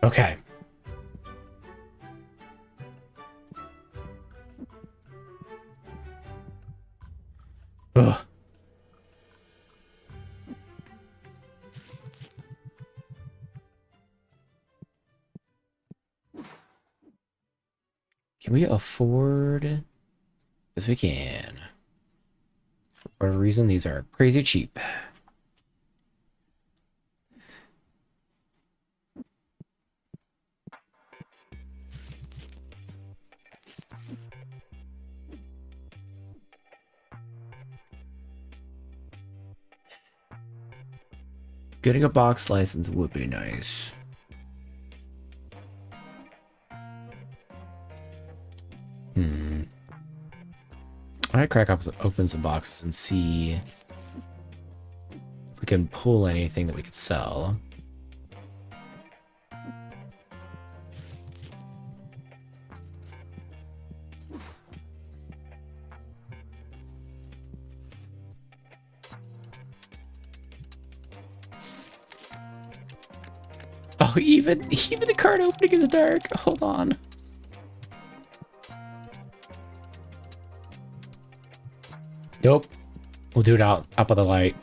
Okay. Ugh. Can we afford? Yes, we can. For whatever reason, these are crazy cheap. Getting a box license would be nice. I might crack open some boxes and see if we can pull anything that we could sell. Oh, even the card opening is dark. Hold on. Nope. We'll do it out up of the light.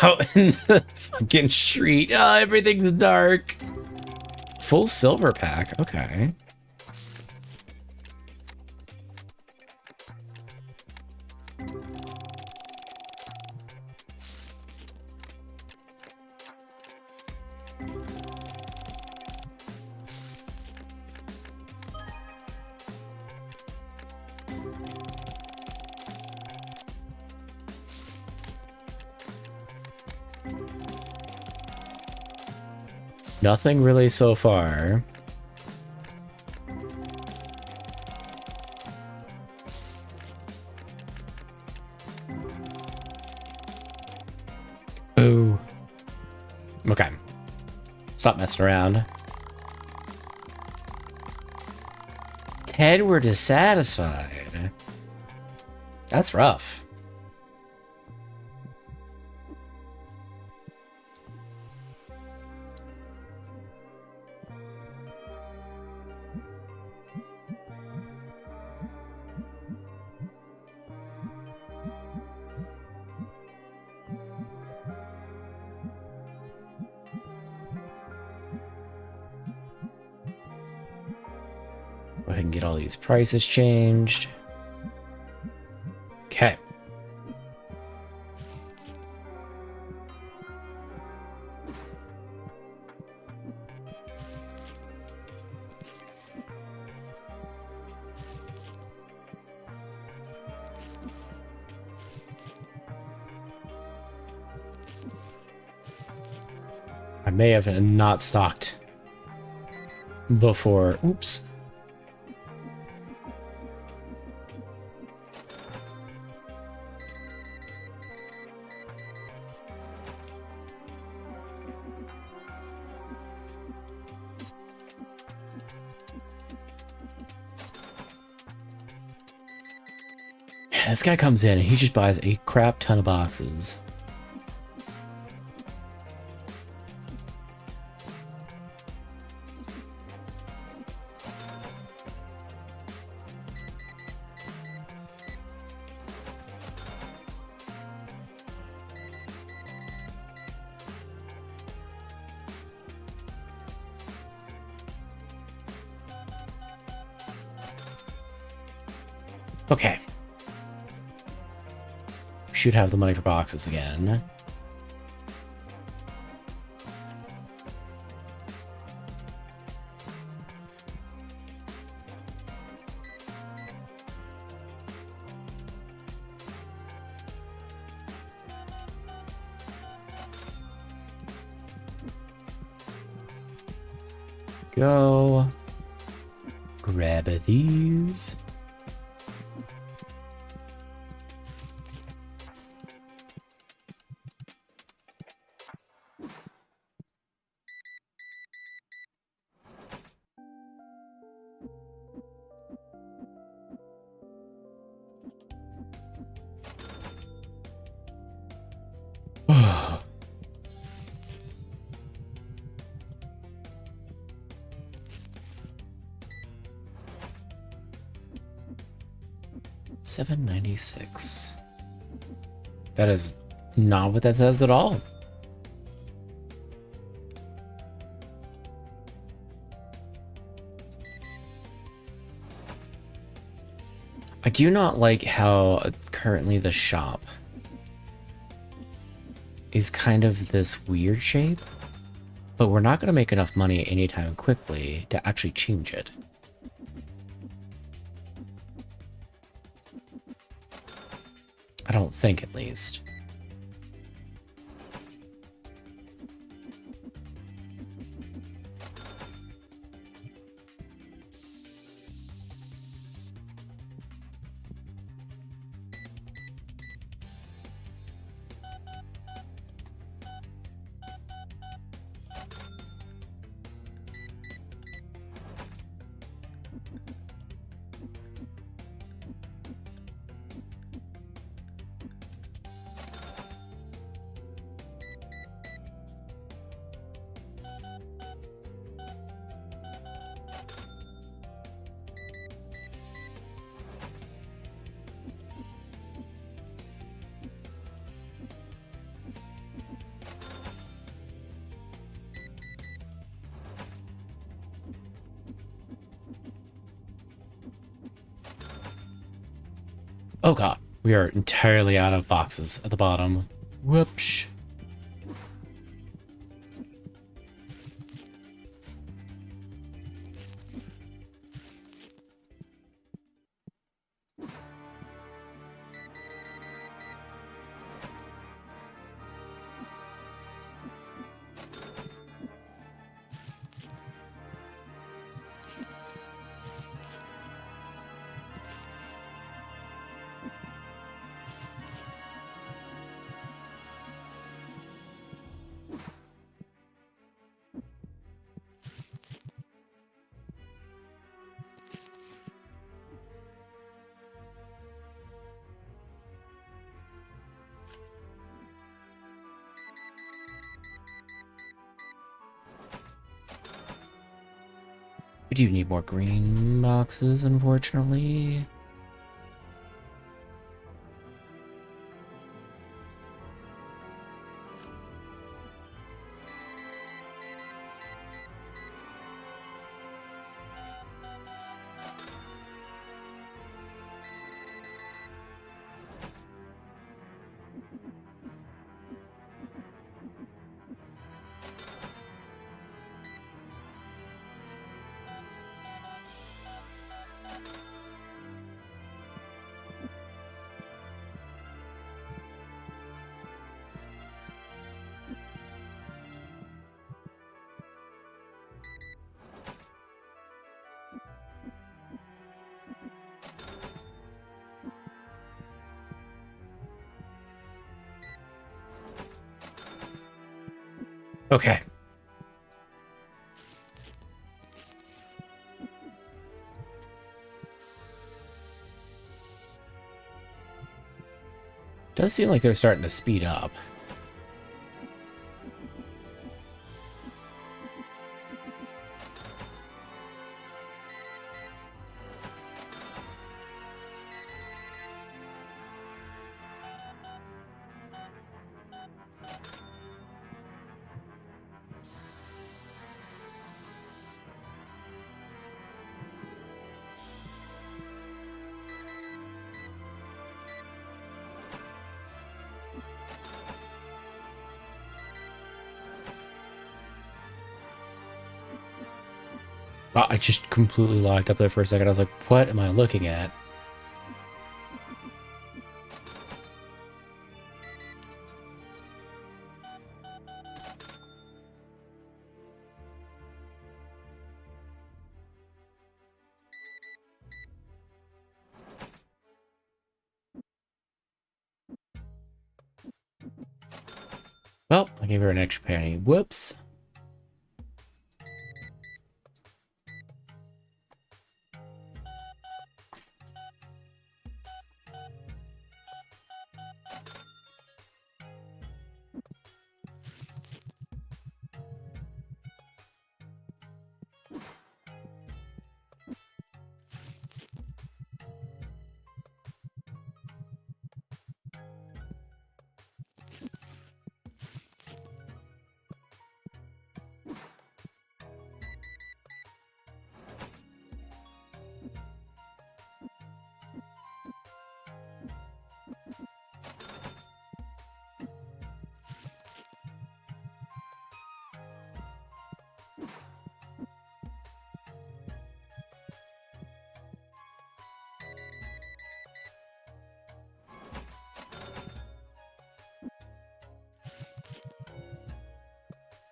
Out in the fucking street. Oh, everything's dark. Full silver pack. Okay. Nothing really so far. Ooh. Okay. Stop messing around. 10 were dissatisfied. That's rough. Go ahead and get all these prices changed. Okay. I may have not stocked before. Oops. This guy comes in and he just buys a crap ton of boxes. Okay. Should have the money for boxes again. Go. Grab these. $7.96. That is not what that says at all. I do not like how currently the shop is kind of this weird shape, but we're not going to make enough money anytime quickly to actually change it. I don't think, at least. Oh god, we are entirely out of boxes at the bottom. Whoops. We do need more green boxes, unfortunately. Okay. Does seem like they're starting to speed up. Wow, I just completely locked up there for a second. I was like, what am I looking at? Well, I gave her an extra penny. Whoops.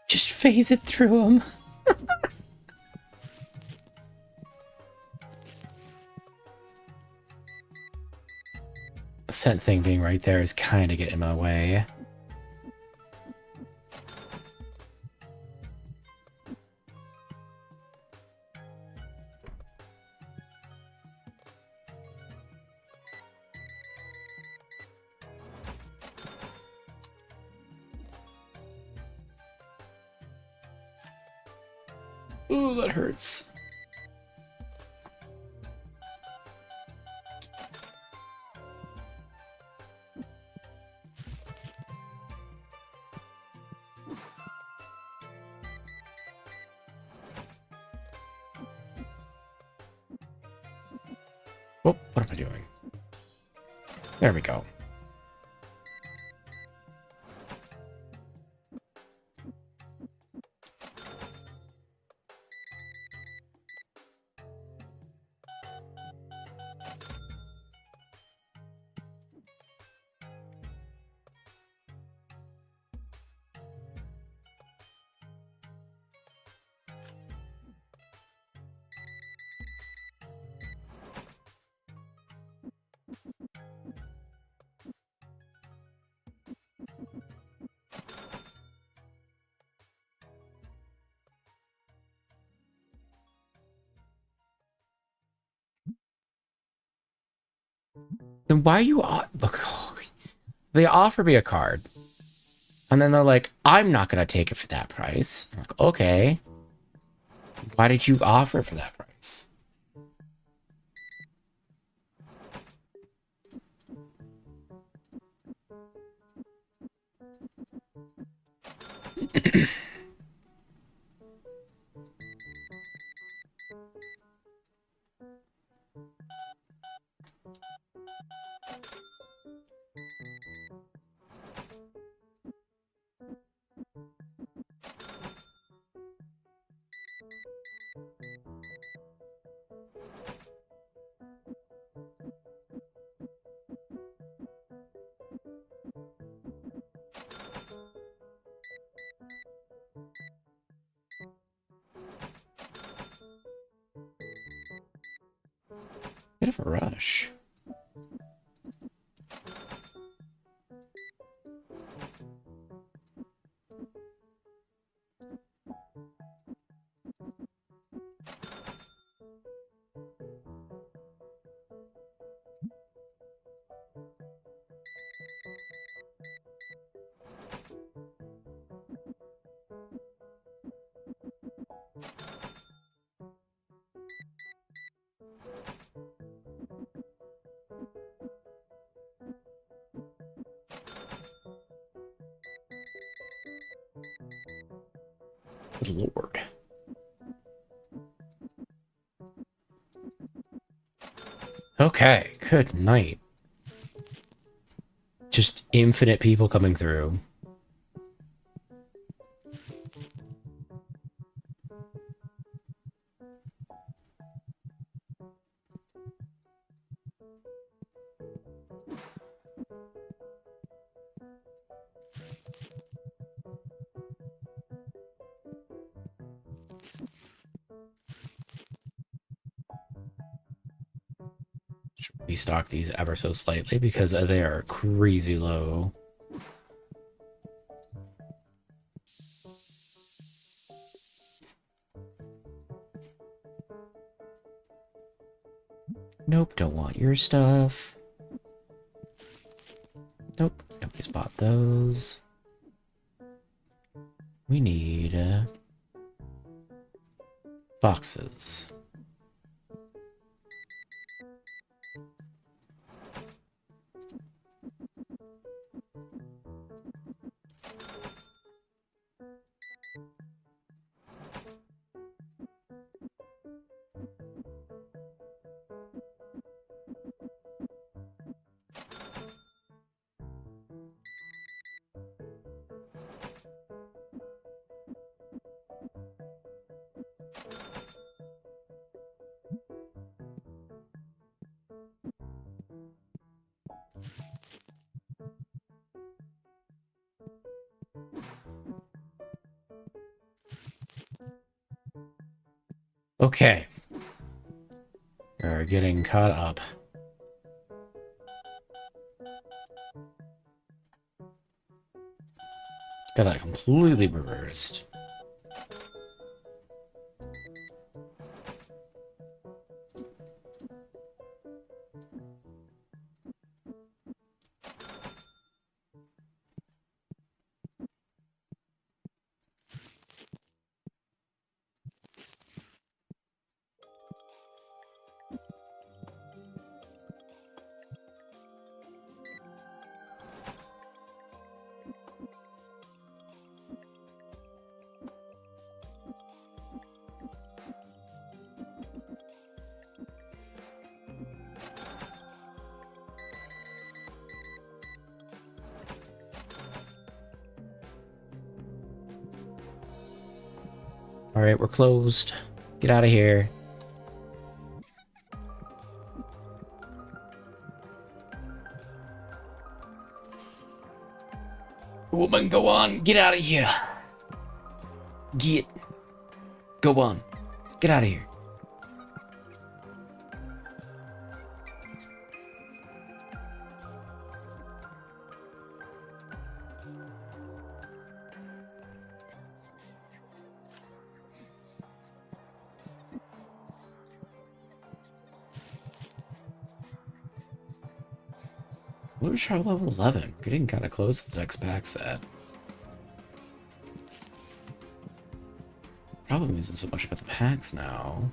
Just phase it through them. Scent thing being right there is kind of getting in my way. Ooh, that hurts. Oh, what am I doing? There we go. Then why you look? They offer me a card, and then they're like, "I'm not gonna take it for that price." I'm like, okay, why did you offer for that price? Bit of a rush. Good Lord. Okay, good night. Just infinite people coming through. Should restock these ever so slightly because they are crazy low. Nope, don't want your stuff. Nope, nobody's bought those. We need boxes. Okay. We're getting caught up. Got that completely reversed. Alright, we're closed. Get out of here. Woman, go on. Get out of here. Get. Go on. Get out of here. What was our level 11? We're getting kind of close to the next pack set. Problem isn't so much about the packs now.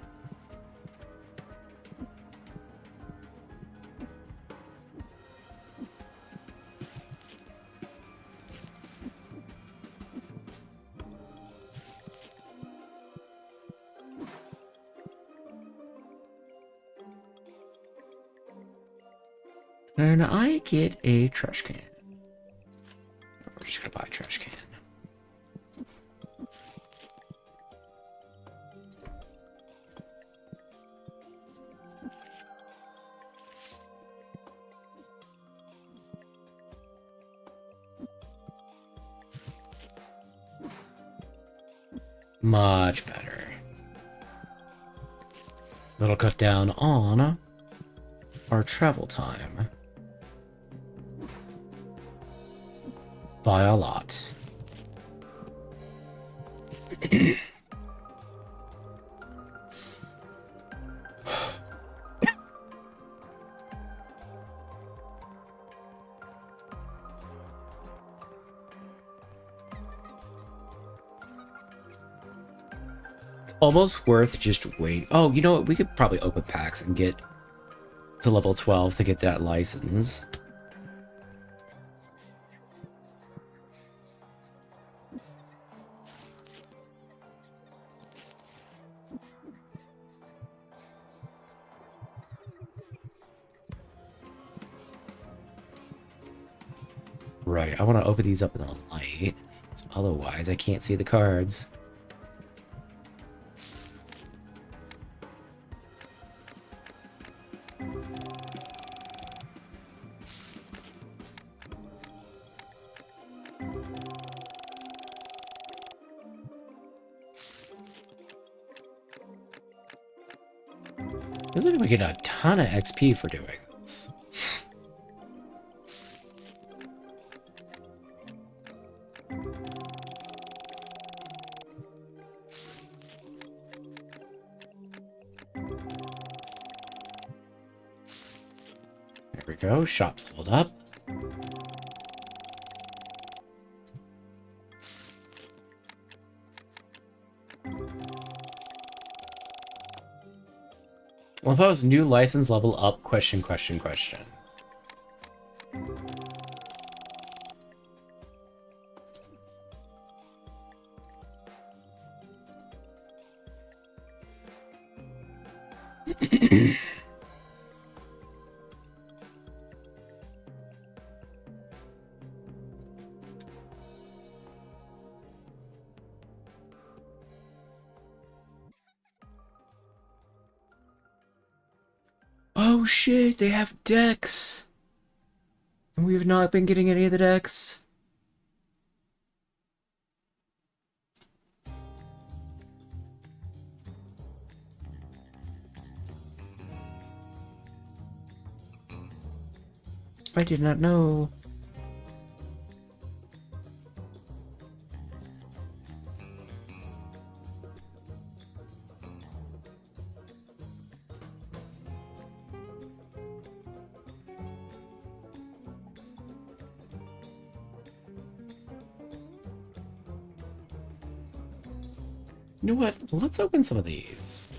And I get a trash can. We're just gonna buy a trash can. Much better. That'll cut down on our travel time by a lot. Almost worth just wait. Oh, you know what? We could probably open packs and get to level 12 to get that license. Right, I want to open these up in the light. Otherwise, I can't see the cards. Feels like we get a ton of XP for doing this. There we go. Shop's leveled up. Well, if I was new license level up, question. Oh shit, they have decks! And we have not been getting any of the decks. I did not know. You know what? Let's open some of these.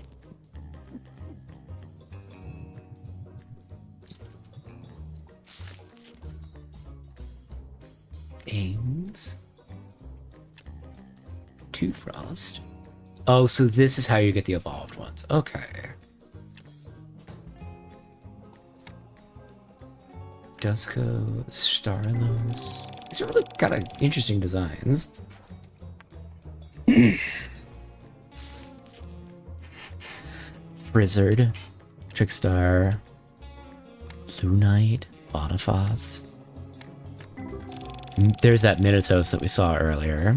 Ames. Two Frost. Oh, so this is how you get the evolved ones. Okay. Dusko, Starlos. These are really kind of interesting designs. Blizzard, Trickstar, Lunite, Boniface. There's that Minotaur that we saw earlier.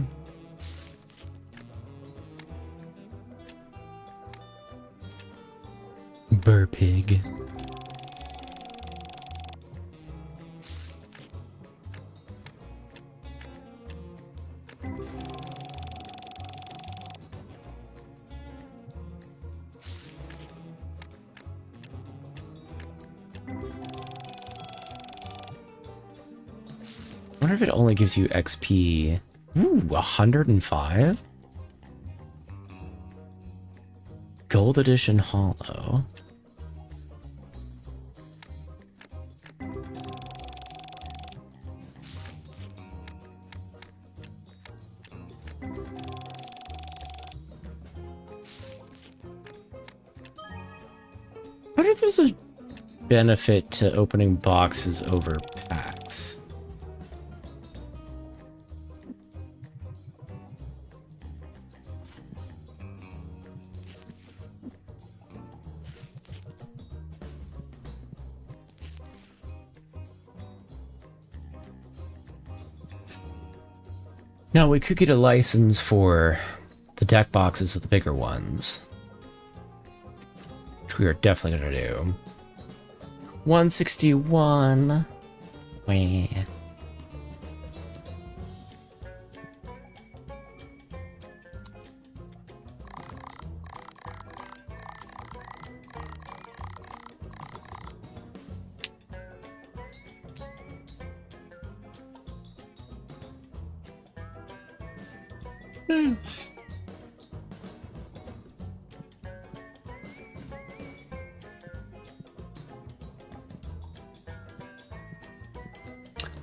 Burpig. I wonder if it only gives you XP. Ooh, 105? Gold Edition Hollow. I wonder if there's a benefit to opening boxes over packs. Now, we could get a license for the deck boxes of the bigger ones, which we are definitely going to do. 161. Wah.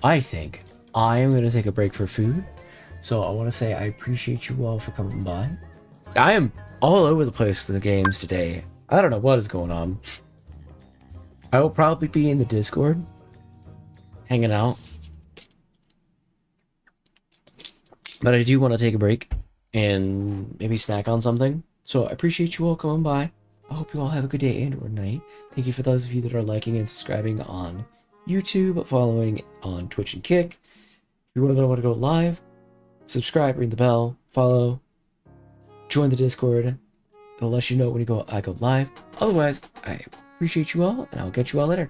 I think I am going to take a break for food. So I want to say I appreciate you all for coming by. I am all over the place with the games today. I don't know what is going on. I will probably be in the Discord, hanging out. But I do want to take a break and maybe snack on something. So I appreciate you all coming by. I hope you all have a good day and or night. Thank you for those of you that are liking and subscribing on YouTube, following on Twitch and Kick. If you want to know when to go live, subscribe, ring the bell, follow, join the Discord. It'll let you know when I go live. Otherwise, I appreciate you all, and I'll catch you all later.